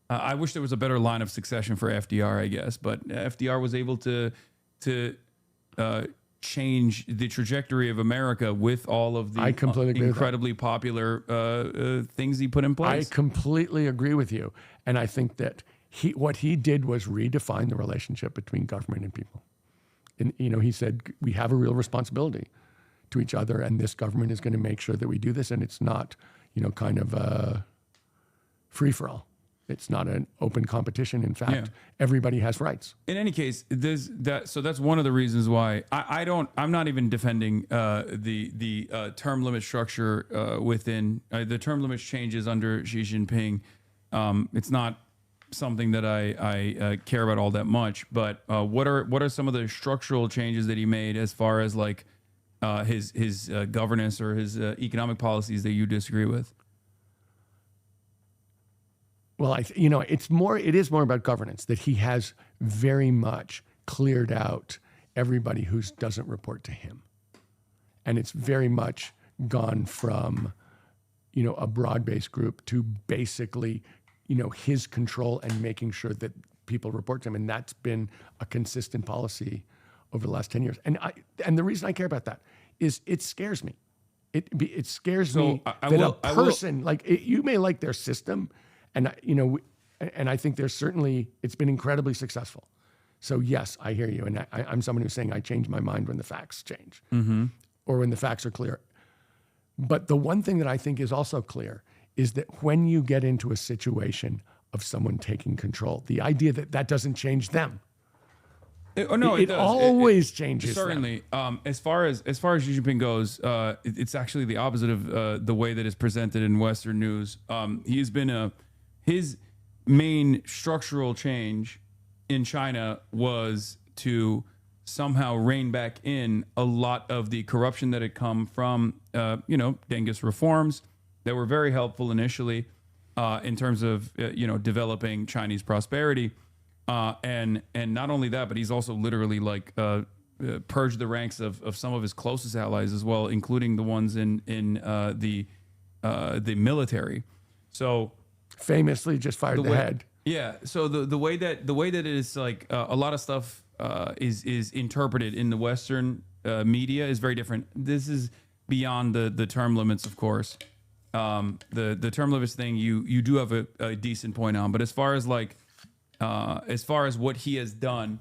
I wish there was a better line of succession for FDR, I guess, but FDR was able to change the trajectory of America with all of the I completely agree with that. incredibly popular things he put in I place. completely agree with you. And I think that what he did was redefine the relationship between government and people. And, he said, we have a real responsibility to each other, and this government is going to make sure that we do this. And it's not, kind of a free-for-all. It's not an open competition. In fact, everybody has rights. In any case, so that's one of the reasons why I'm not even defending the term limit structure within the term limits changes under Xi Jinping. It's not something that I care about all that much. But what are some of the structural changes that he made as far as like his governance or his economic policies that you disagree with? Well, it is more about governance, that he has very much cleared out everybody who doesn't report to him. And it's very much gone from, a broad-based group to basically, his control and making sure that people report to him. And that's been a consistent policy over the last 10 years. And the reason I care about that is it scares me. It scares me that a person, you may like their system, and I think there's certainly, it's been incredibly successful. So yes, I hear you, and I'm someone who's saying I change my mind when the facts change, or when the facts are clear. But the one thing that I think is also clear is that when you get into a situation of someone taking control, the idea that doesn't change them. It always changes. Certainly, as far as Xi Jinping goes, it's actually the opposite of the way that is presented in Western news. He's been his main structural change in China was to somehow rein back in a lot of the corruption that had come from, Dengist reforms that were very helpful initially in terms of, developing Chinese prosperity. And not only that, but he's also literally purged the ranks of some of his closest allies as well, including the ones in the military. So famously just fired the head. Yeah. So the way that it is a lot of stuff is interpreted in the Western media is very different. This is beyond the term limits, of course. The term limits thing you do have a decent point on, but as far as what he has done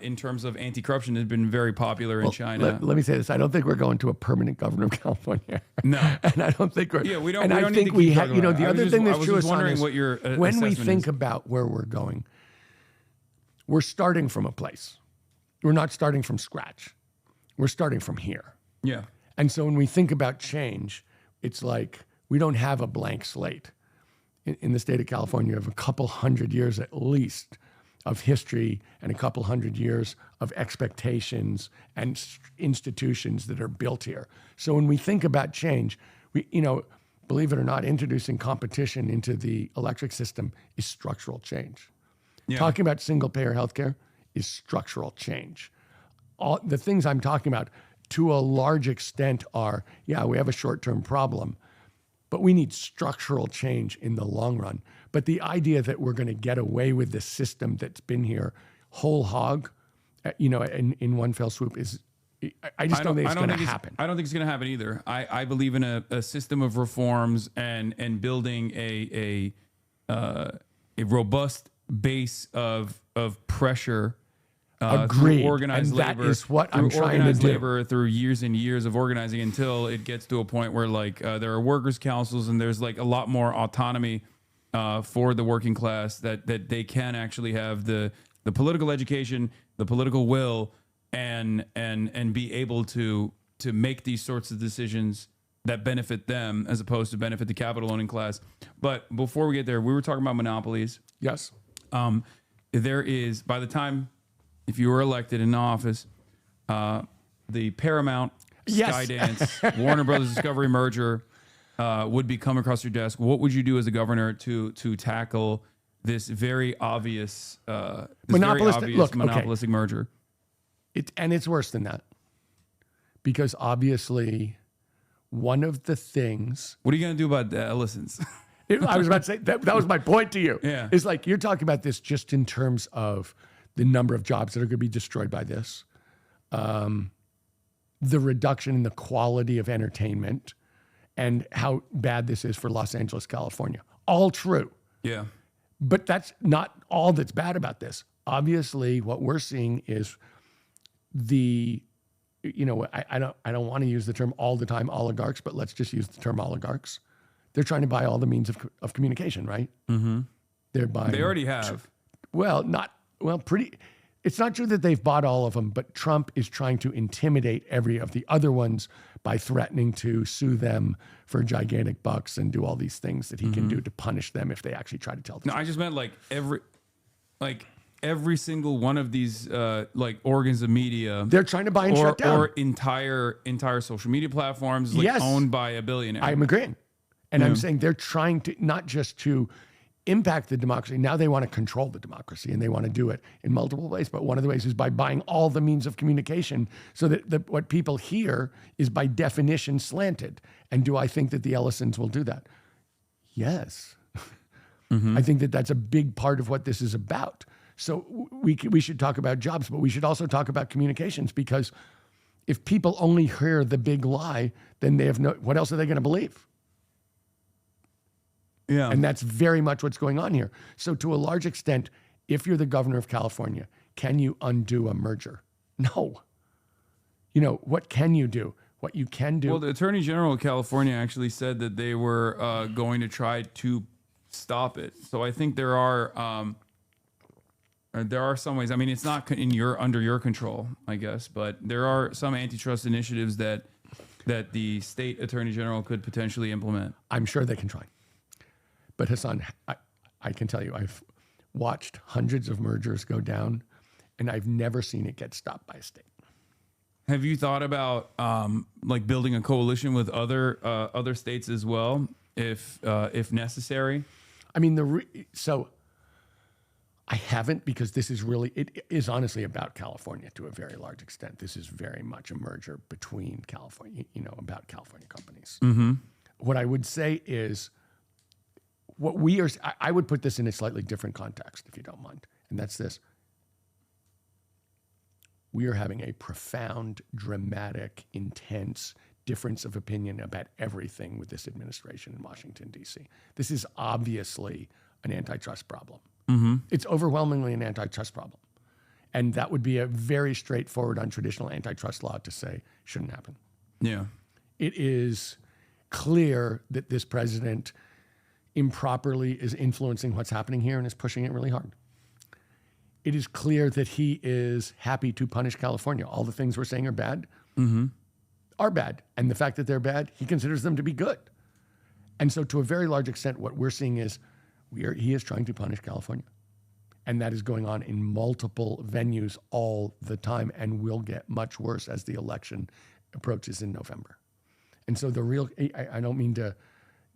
in terms of anti-corruption has been very popular in China. Let me say this: I don't think we're going to a permanent governor of California. No, and I don't think we're. Yeah, we don't. And we I don't think need to we keep have. talking about it. The other thing that's true, I was just wondering is what your when we think is. about where we're going, we're starting from a place. We're not starting from scratch. We're starting from here. Yeah. And so when we think about change, it's like we don't have a blank slate. In the state of California, you have a couple hundred years at least of history and a couple hundred years of expectations and institutions that are built here. So when we think about change, we, believe it or not, introducing competition into the electric system is structural change. Yeah. Talking about single-payer healthcare is structural change. All the things I'm talking about, to a large extent, are, we have a short-term problem, but we need structural change in the long run. But the idea that we're going to get away with the system that's been here whole hog, in one fell swoop is, I just don't think it's going to happen. I don't think it's going to happen either. I believe in a system of reforms and building a robust base of pressure. Agreed. Through organized and labor, that is what I'm trying to do. Labor through years and years of organizing until it gets to a point where there are workers' councils and there's a lot more autonomy for the working class that they can actually have the political education, the political will, and be able to make these sorts of decisions that benefit them as opposed to benefit the capital owning class. But before we get there, we were talking about monopolies. Yes. There is, by the time, if you were elected in office, the Paramount, Skydance, Warner Brothers Discovery merger would be coming across your desk. What would you do as a governor to tackle this very obvious, monopolistic merger? It's worse than that, because obviously, one of the things. What are you going to do about the Ellisons? I was about to say that was my point to you. Yeah, it's like you're talking about this just in terms of the number of jobs that are going to be destroyed by this. the reduction in the quality of entertainment and how bad this is for Los Angeles, California. All true. Yeah. But that's not all that's bad about this. Obviously, what we're seeing is I don't want to use the term all the time oligarchs, but let's just use the term oligarchs. They're trying to buy all the means of communication, right? Mm-hmm. They're buying. They already have. It's not true that they've bought all of them, but Trump is trying to intimidate every of the other ones by threatening to sue them for gigantic bucks and do all these things that he can do to punish them if they actually try to tell the No, truth. I just meant every single one of these organs of media. They're trying to buy and shut down. Or entire social media platforms Yes. owned by a billionaire. I'm agreeing. And I'm saying they're trying to not just to impact the democracy. Now they want to control the democracy, and they want to do it in multiple ways. But one of the ways is by buying all the means of communication so that what people hear is by definition slanted. And do I think that the Ellisons will do that? Yes. I think that that's a big part of what this is about. So we should talk about jobs, but we should also talk about communications, because if people only hear the big lie, then they have what else are they going to believe? Yeah. And that's very much what's going on here. So to a large extent, if you're the governor of California, can you undo a merger? No. What can you do? What you can do. Well, the Attorney General of California actually said that they were going to try to stop it. So I think there are some ways. I mean, it's not under your control, I guess, but there are some antitrust initiatives that the state attorney general could potentially implement. I'm sure they can try. But Hasan, I can tell you, I've watched hundreds of mergers go down, and I've never seen it get stopped by a state. Have you thought about building a coalition with other states as well, if necessary? I mean, so I haven't, because it is honestly about California to a very large extent. This is very much a merger between California, about California companies. Mm-hmm. What I would say is, I would put this in a slightly different context, if you don't mind. And that's this. We are having a profound, dramatic, intense difference of opinion about everything with this administration in Washington, D.C. This is obviously an antitrust problem. Mm-hmm. It's overwhelmingly an antitrust problem. And that would be a very straightforward, untraditional antitrust law to say shouldn't happen. Yeah. It is clear that this president improperly is influencing what's happening here and is pushing it really hard. It is clear that he is happy to punish California. All the things we're saying are bad are bad. And the fact that they're bad, he considers them to be good. And so to a very large extent, what we're seeing is he is trying to punish California. And that is going on in multiple venues all the time and will get much worse as the election approaches in November. And so I don't mean to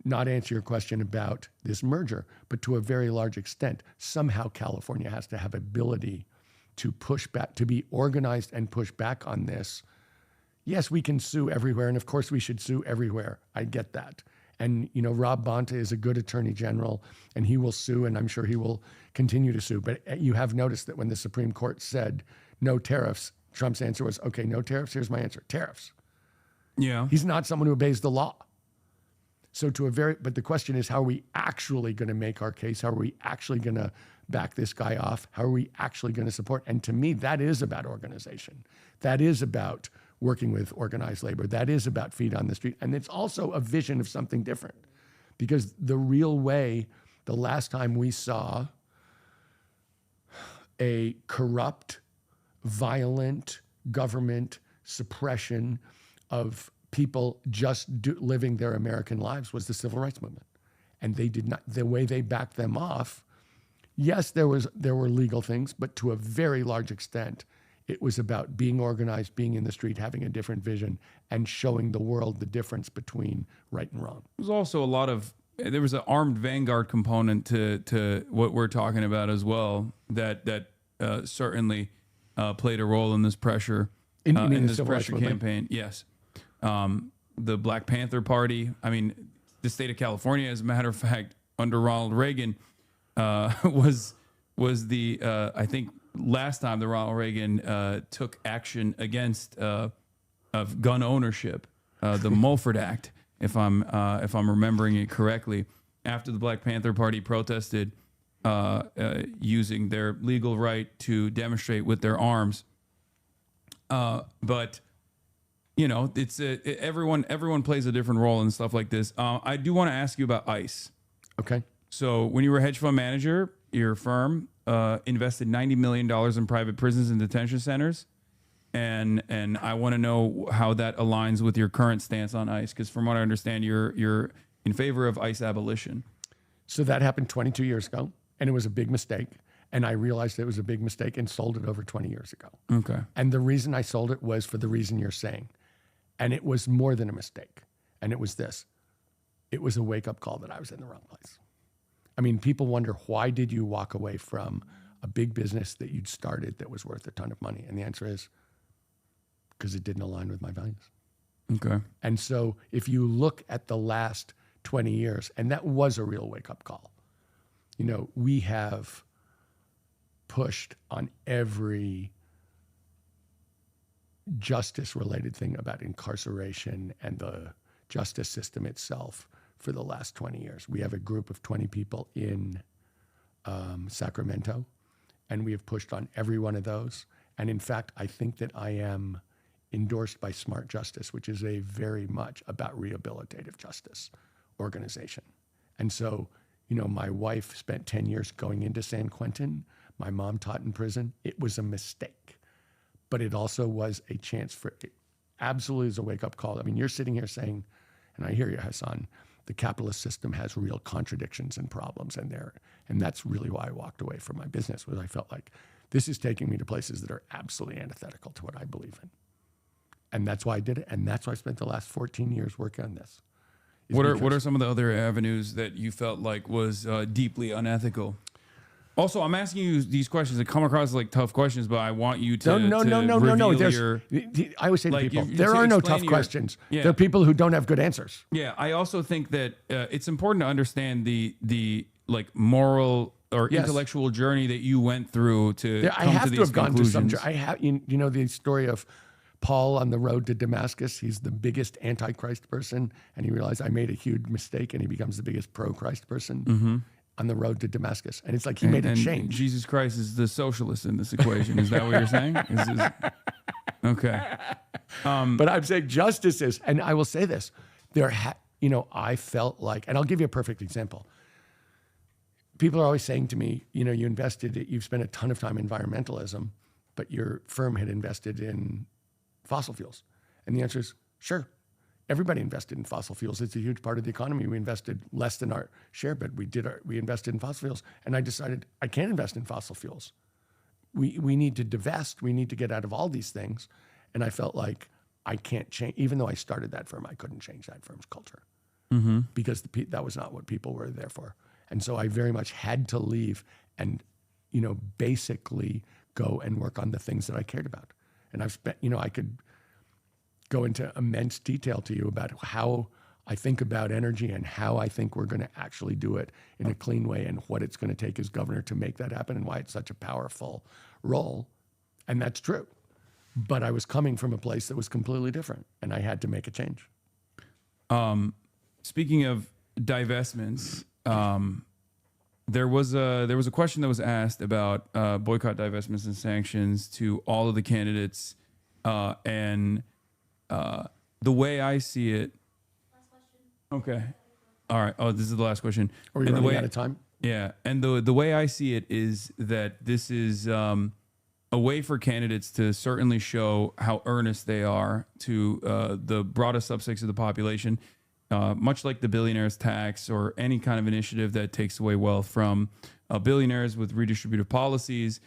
not answer your question about this merger, but to a very large extent, somehow California has to have ability to push back, to be organized and push back on this. Yes, we can sue everywhere, and of course we should sue everywhere. I get that. And, Rob Bonta is a good attorney general, and he will sue, and I'm sure he will continue to sue. But you have noticed that when the Supreme Court said no tariffs, Trump's answer was, okay, no tariffs, here's my answer, tariffs. Yeah. He's not someone who obeys the law. So but the question is, how are we actually going to make our case? How are we actually going to back this guy off? How are we actually going to support? And to me, that is about organization. That is about working with organized labor. That is about feet on the street. And it's also a vision of something different, because the real way, the last time we saw a corrupt, violent government suppression of people just living their American lives was the civil rights movement. And they did not, the way they backed them off, yes, there were legal things, but to a very large extent, it was about being organized, being in the street, having a different vision, and showing the world the difference between right and wrong. There's also there was an armed vanguard component to what we're talking about as well, that certainly played a role in this pressure, in this pressure campaign. Yes. The Black Panther Party. I mean, the state of California, as a matter of fact, under Ronald Reagan, was the I think last time that Ronald Reagan took action against of gun ownership, the Mulford Act, if I'm remembering it correctly, after the Black Panther Party protested using their legal right to demonstrate with their arms. But you know, everyone plays a different role and stuff like this. I do want to ask you about ICE. Okay. So when you were a hedge fund manager, your firm invested $90 million in private prisons and detention centers. And I want to know how that aligns with your current stance on ICE, because from what I understand, you're in favor of ICE abolition. So that happened 22 years ago, and it was a big mistake. And I realized it was a big mistake and sold it over 20 years ago. Okay. And the reason I sold it was for the reason you're saying. And it was more than a mistake. And it was this. It was a wake-up call that I was in the wrong place. I mean, people wonder, why did you walk away from a big business that you'd started that was worth a ton of money? And the answer is, because it didn't align with my values. Okay. And so if you look at the last 20 years, and that was a real wake-up call, you know, we have pushed on every justice-related thing about incarceration and the justice system itself for the last 20 years. We have a group of 20 people in Sacramento, and we have pushed on every one of those. And in fact, I think that I am endorsed by Smart Justice, which is a very much about rehabilitative justice organization. And so, you know, my wife spent 10 years going into San Quentin. My mom taught in prison. It was a mistake, but it also was a chance for it. Absolutely is a wake-up call. I mean, you're sitting here saying, and I hear you, Hasan, the capitalist system has real contradictions and problems in there. And that's really why I walked away from my business, was I felt like this is taking me to places that are absolutely antithetical to what I believe in. And that's why I did it. And that's why I spent the last 14 years working on this. What are some of the other avenues that you felt like was deeply unethical? Also, I'm asking you these questions that come across like tough questions, but I want you to No. I always say to people, there are no tough questions. Yeah. There are people who don't have good answers. Yeah, I also think that it's important to understand the like moral or intellectual journey that you went through to I come have to to these have gone to some. conclusions. I have, you know, the story of Paul on the road to Damascus. He's the biggest anti-Christ person, and he realized I made a huge mistake, and he becomes the biggest pro-Christ person on the road to Damascus. And it's like he made a change. Jesus Christ is the socialist in this equation. Is that what you're saying? Okay. But I'm saying justice is, and I will say this, you know, I felt like, and I'll give you a perfect example. People are always saying to me, you know, you've spent a ton of time in environmentalism, but your firm had invested in fossil fuels. And the answer is, sure. Everybody invested in fossil fuels. It's a huge part of the economy. We invested less than our share, but we invested in fossil fuels. And I decided I can't invest in fossil fuels. We need to divest. We need to get out of all these things. And I felt like I can't change, even though I started that firm, I couldn't change that firm's culture because that was not what people were there for. And so I very much had to leave and, you know, basically go and work on the things that I cared about. And I've spent, you know, I could go into immense detail to you about how I think about energy and how I think we're going to actually do it in a clean way and what it's going to take as governor to make that happen and why it's such a powerful role. And that's true. But I was coming from a place that was completely different, and I had to make a change. Speaking of divestments, there was a question that was asked about boycott, divestments, and sanctions to all of the candidates, and the way I see it. Last question. Okay. All right. Oh, this is the last question. Are we running out of time? Yeah, and the way I see it is that this is a way for candidates to certainly show how earnest they are to the broadest subsects of the population, much like the billionaires tax or any kind of initiative that takes away wealth from billionaires with redistributive policies.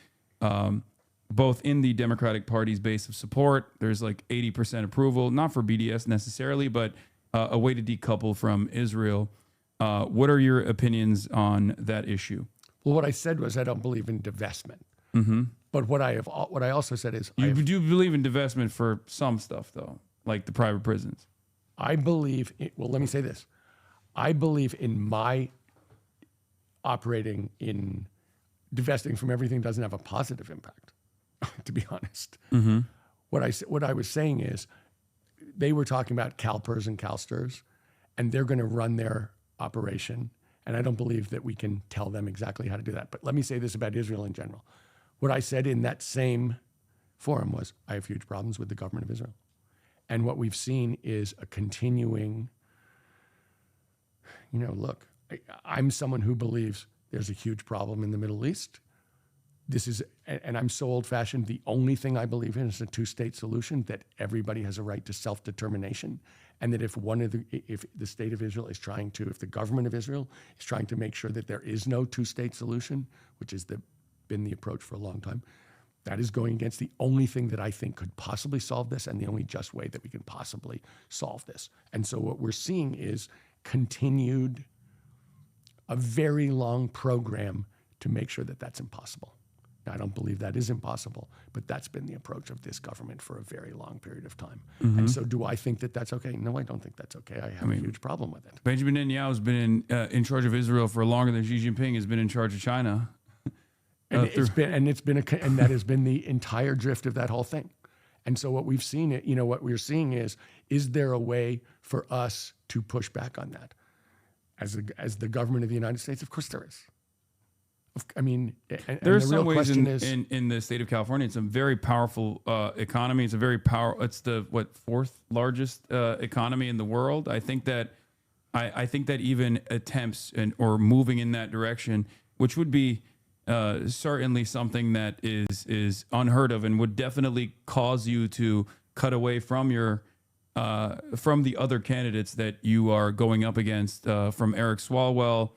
Both in the Democratic Party's base of support, there's like 80% approval, not for BDS necessarily, but a way to decouple from Israel. What are your opinions on that issue? Well, what I said was I don't believe in divestment. But what I also said is You do believe in divestment for some stuff, though, like the private prisons. I believe, well, let me say this. I believe in my operating in divesting from everything doesn't have a positive impact, to be honest. What I was saying is they were talking about CalPERS and CalSTRS, and they're going to run their operation. And I don't believe that we can tell them exactly how to do that. But let me say this about Israel in general. What I said in that same forum was, I have huge problems with the government of Israel. And what we've seen is a continuing, look, I'm someone who believes there's a huge problem in the Middle East. This is, and I'm so old-fashioned, the only thing I believe in is a two-state solution, that everybody has a right to self-determination, and that if the state of Israel is trying to, if the government of Israel is trying to make sure that there is no two-state solution, which has been the approach for a long time, that is going against the only thing that I think could possibly solve this, and the only just way that we can possibly solve this. And so what we're seeing is a very long program to make sure that that's impossible. Now, I don't believe that is impossible, but that's been the approach of this government for a very long period of time. And so do I think that that's okay? No, I don't think that's okay. I have a huge problem with it. Benjamin Netanyahu has been in charge of Israel for longer than Xi Jinping has been in charge of China. And that has been the entire drift of that whole thing. And so what we've seen, what we're seeing is there a way for us to push back on that? As the government of the United States, of course there is. I mean, there are some ways in the state of California. It's a very powerful economy. It's It's the fourth largest economy in the world. I think that even attempts or moving in that direction, which would be certainly something that is unheard of and would definitely cause you to cut away from from the other candidates that you are going up against, from Eric Swalwell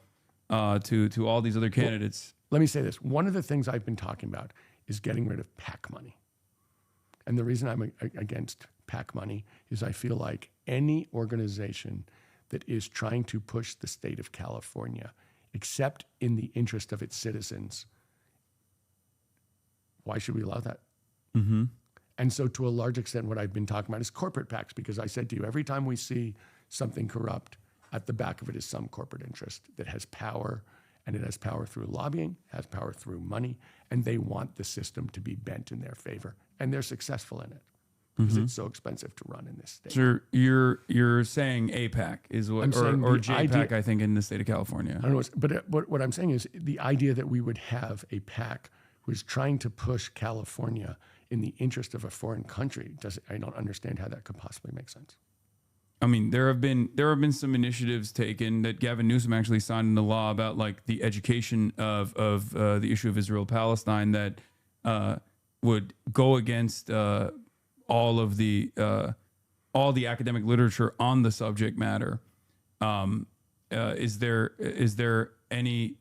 to all these other candidates. Well, let me say this. One of the things I've been talking about is getting rid of PAC money. And the reason I'm against PAC money is I feel like any organization that is trying to push the state of California, except in the interest of its citizens, why should we allow that? Mm-hmm. And so to a large extent, what I've been talking about is corporate PACs, because I said to you, every time we see something corrupt, at the back of it is some corporate interest that has power, and it has power through lobbying, has power through money, and they want the system to be bent in their favor, and they're successful in it because it's so expensive to run in this state. So you're saying APAC is what, or JPAC, I think, in the state of California. I don't know, but what I'm saying is the idea that we would have a PAC who is trying to push California in the interest of a foreign country, I don't understand how that could possibly make sense. I mean, there have been some initiatives taken that Gavin Newsom actually signed into law about, like, the education of the issue of Israel-Palestine that would go against all the academic literature on the subject matter. Is there any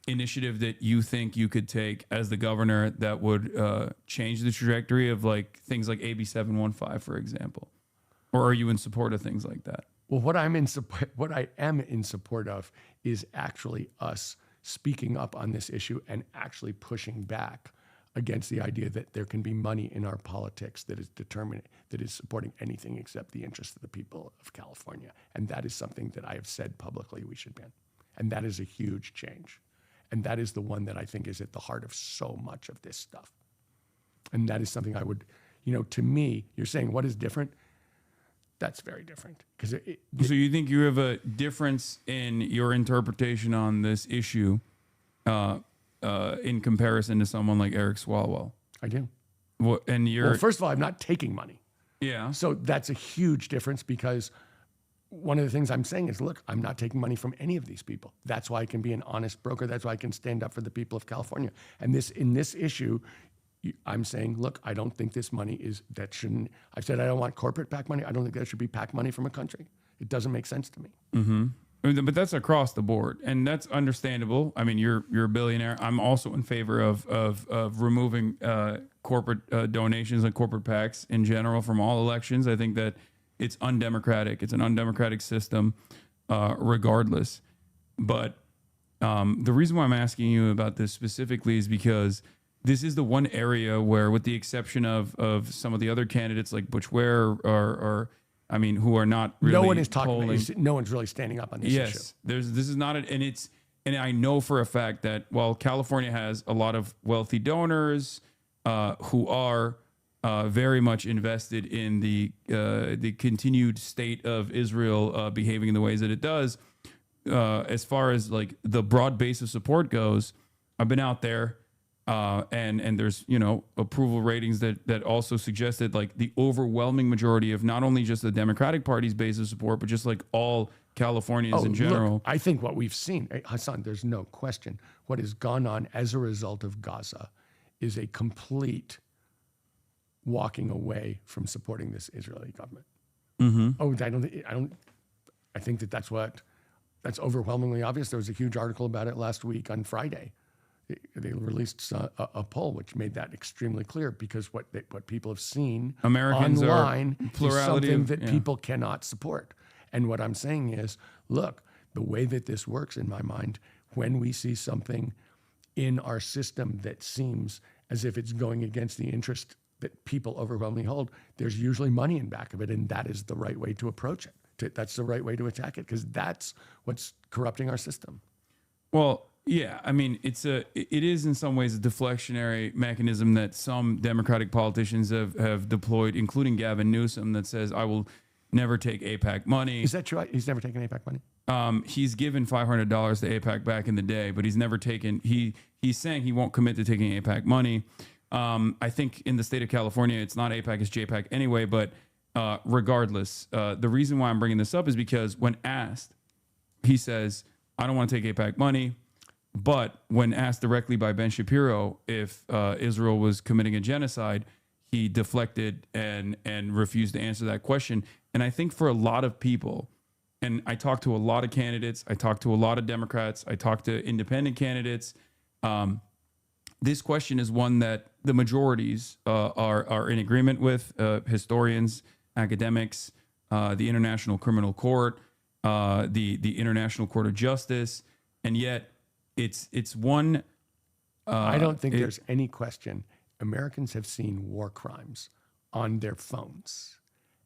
initiative that you think you could take as the governor that would change the trajectory of, like, things like AB 715, for example? Or are you in support of things like that? Well, what I am in support of is actually us speaking up on this issue and actually pushing back against the idea that there can be money in our politics that is supporting anything except the interests of the people of California. And that is something that I have said publicly we should ban. And that is a huge change. And that is the one that I think is at the heart of so much of this stuff. And that is something I would, to me, you're saying what is different? That's very different. So you think you have a difference in your interpretation on this issue in comparison to someone like Eric Swalwell? I do. Well, first of all, I'm not taking money. Yeah. So that's a huge difference, because one of the things I'm saying is, look, I'm not taking money from any of these people. That's why I can be an honest broker. That's why I can stand up for the people of California. And in this issue, I'm saying, look, I don't think this money shouldn't. I said I don't want corporate PAC money. I don't think that should be PAC money from a country. It doesn't make sense to me. Mm-hmm. But that's across the board, and that's understandable. I mean, you're a billionaire. I'm also in favor of removing corporate donations and corporate PACs in general from all elections. I think that it's undemocratic. It's an undemocratic system, regardless. But the reason why I'm asking you about this specifically is because this is the one area where, with the exception of some of the other candidates like Butch Ware or who are not really no one is talking. polling. No one's really standing up on this issue. This is not and I know for a fact that while California has a lot of wealthy donors who are very much invested in the continued state of Israel behaving in the ways that it does. As far as like the broad base of support goes, I've been out there, and there's approval ratings that also suggested like the overwhelming majority of not only just the Democratic Party's base of support, but just like all Californians in general. Look, I think what we've seen, Hasan, there's no question, what has gone on as a result of Gaza is a complete walking away from supporting this Israeli government. I think that's overwhelmingly obvious. There was a huge article about it last week on Friday. They released a poll which made that extremely clear, because what people have seen Americans online are is something that people cannot support. And what I'm saying is, look, the way that this works in my mind, when we see something in our system that seems as if it's going against the interest that people overwhelmingly hold, there's usually money in back of it, and that is the right way to approach it. That's the right way to attack it, because that's what's corrupting our system. Well, yeah, I mean, it is in some ways a deflectionary mechanism that some Democratic politicians have deployed, including Gavin Newsom, that says, I will never take AIPAC money. Is that true? He's never taken AIPAC money? He's given $500 to AIPAC back in the day, but he's never taken, he's saying he won't commit to taking AIPAC money. I think in the state of California, it's not AIPAC, it's JPAC anyway, but regardless, the reason why I'm bringing this up is because when asked, he says, I don't want to take AIPAC money. But when asked directly by Ben Shapiro if Israel was committing a genocide, he deflected and refused to answer that question. And I think for a lot of people, and I talked to a lot of candidates, I talked to a lot of Democrats, I talked to independent candidates, this question is one that the majorities are in agreement with, historians, academics, the International Criminal Court, the International Court of Justice, and yet it's one. I don't think there's any question. Americans have seen war crimes on their phones,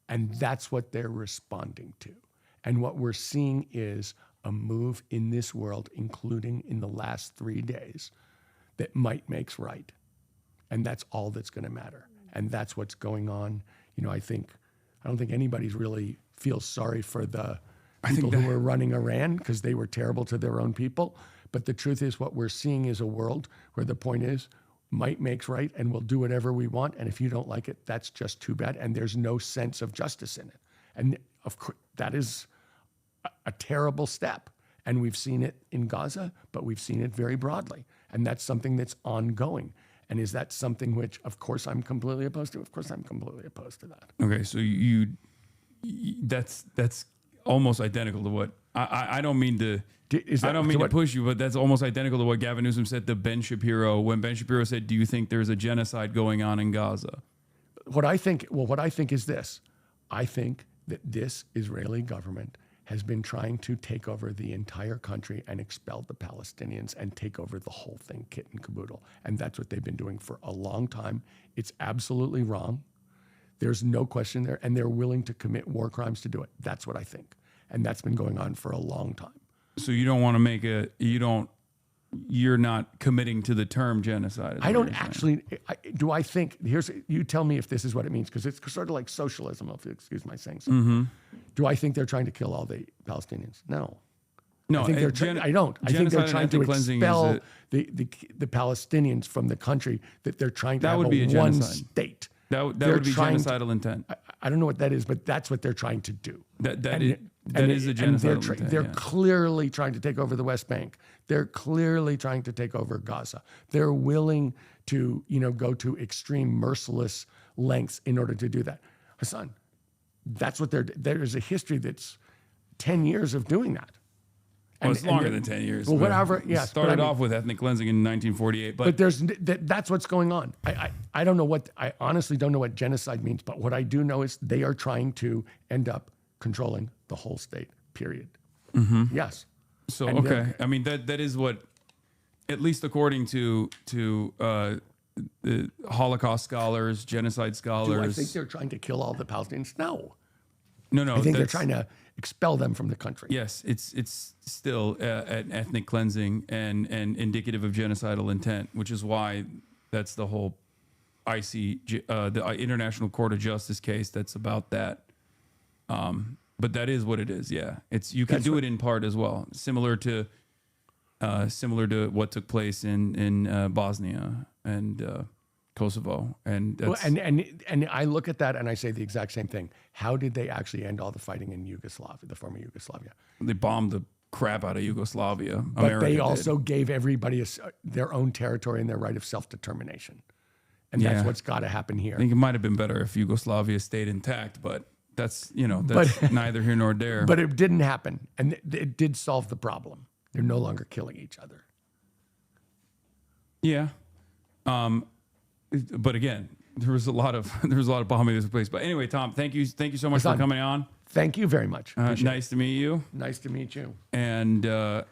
and that's what they're responding to. And what we're seeing is a move in this world, including in the last 3 days, that might makes right. And that's all that's going to matter. And that's what's going on. I don't think anybody's really feels sorry for the people who were running Iran, because they were terrible to their own people. But the truth is, what we're seeing is a world where the point is, might makes right, and we'll do whatever we want. And if you don't like it, that's just too bad. And there's no sense of justice in it. And of course, that is a terrible step. And we've seen it in Gaza, but we've seen it very broadly. And that's something that's ongoing. And is that something which, of course, I'm completely opposed to? Of course, I'm completely opposed to that. Okay, so that's almost identical to what I don't mean to. I don't mean to push you, but that's almost identical to what Gavin Newsom said to Ben Shapiro when Ben Shapiro said, "Do you think there's a genocide going on in Gaza?" What I think is this: I think that this Israeli government has been trying to take over the entire country and expel the Palestinians and take over the whole thing, kit and caboodle. And that's what they've been doing for a long time. It's absolutely wrong. There's no question there. And they're willing to commit war crimes to do it. That's what I think. And that's been going on for a long time. So you don't want to make you're not committing to the term genocide. I don't actually, I think, you tell me if this is what it means, because it's sort of like socialism, if you excuse my saying so. Mm-hmm. Do I think they're trying to kill all the Palestinians? No. No, I think I don't. I think they're trying to expel the Palestinians from the country, that they're trying to have one state. That would be genocidal intent. I don't know what that is, but that's what they're trying to do. That is a genocidal intent. They're clearly trying to take over the West Bank. They're clearly trying to take over Gaza. They're willing to, go to extreme, merciless lengths in order to do that. Hasan, that's what there's a history that's 10 years of doing that. Well, it's longer than 10 years. Well, whatever. Yeah. Started off with ethnic cleansing in 1948, but that's what's going on. I don't know I honestly don't know what genocide means, but what I do know is they are trying to end up controlling the whole state. Period. Mm-hmm. Yes. So okay, I mean that is what, at least according to the Holocaust scholars, genocide scholars. Do I think they're trying to kill all the Palestinians? No. No. I think they're trying to expel them from the country. Yes, it's still an ethnic cleansing and indicative of genocidal intent, which is why that's the whole the International Court of Justice case that's about that. But that is what it is. Yeah, you can do it in part as well, similar to what took place in Bosnia and Kosovo, and that's, and I look at that and I say the exact same thing. How did they actually end all the fighting in Yugoslavia, the former Yugoslavia? they bombed the crap out of Yugoslavia. But America they did. also gave everybody their own territory and their right of self-determination, and that's what's got to happen here. I think it might have been better if Yugoslavia stayed intact, but that's that's neither here nor there. But it didn't happen, and it did solve the problem. They're no longer killing each other. Yeah. But again, there was a lot of bombing in this place. But anyway, Tom, thank you so much for coming on. Thank you very much. Nice to meet you. Nice to meet you. And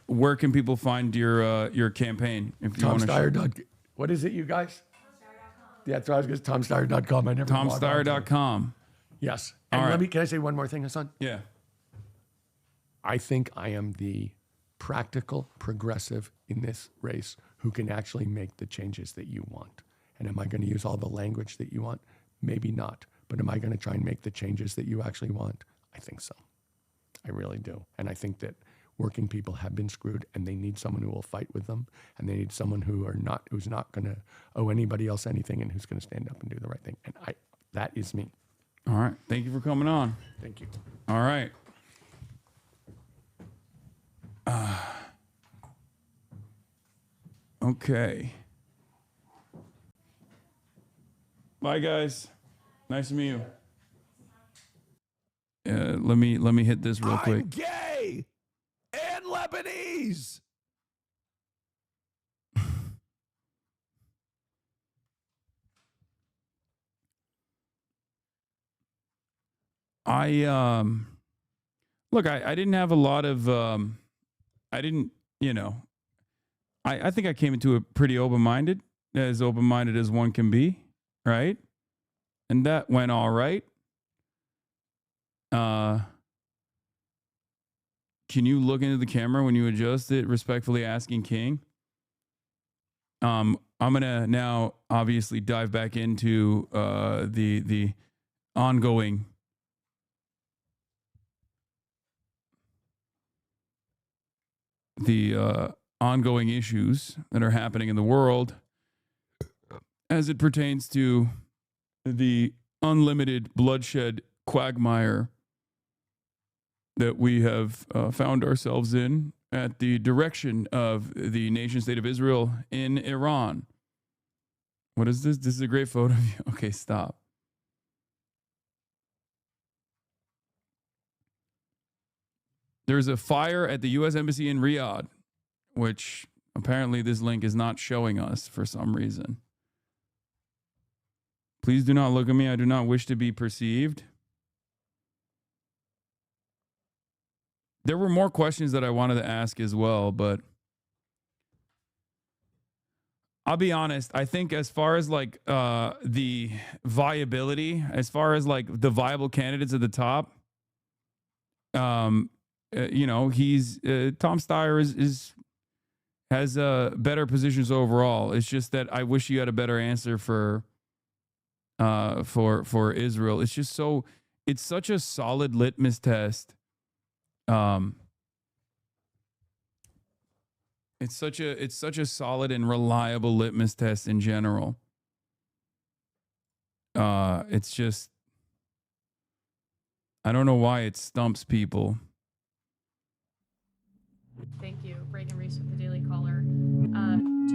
where can people find your campaign? If you want to TomSteyer. What is it, you guys? TomSteyer.com. Yeah, that's what I was going to TomSteyer.com. I never. TomSteyer.com. Yes. And can I say one more thing, Hasan? Yeah. I think I am the practical progressive in this race who can actually make the changes that you want. And am I going to use all the language that you want? Maybe not. But am I going to try and make the changes that you actually want? I think so. I really do. And I think that working people have been screwed, and they need someone who will fight with them, and they need someone who's not going to owe anybody else anything, and who's going to stand up and do the right thing. And that is me. All right. Thank you for coming on. Thank you. All right. Okay. Bye, guys. Nice to meet you. Let me hit this real quick. I'm gay and Lebanese. Look, I didn't have a lot of I didn't, I think I came into it pretty open-minded as one can be, right? And that went all right. Can you look into the camera when you adjust it? Respectfully asking, King. I'm gonna now obviously dive back into the ongoing ongoing issues that are happening in the world as it pertains to the unlimited bloodshed quagmire that we have found ourselves in at the direction of the nation state of Israel in Iran. What is this? This is a great photo of you. Okay, stop. There's a fire at the U.S. Embassy in Riyadh, which apparently this link is not showing us for some reason. Please do not look at me. I do not wish to be perceived. There were more questions that I wanted to ask as well, but I'll be honest. I think as far as like the viability, as far as like the viable candidates at the top, he's Tom Steyer has better positions overall. It's just that I wish you had a better answer for Israel. It's just it's such a solid litmus test. It's such a solid and reliable litmus test in general. It's just, I don't know why it stumps people. Thank you. Reagan Reese with the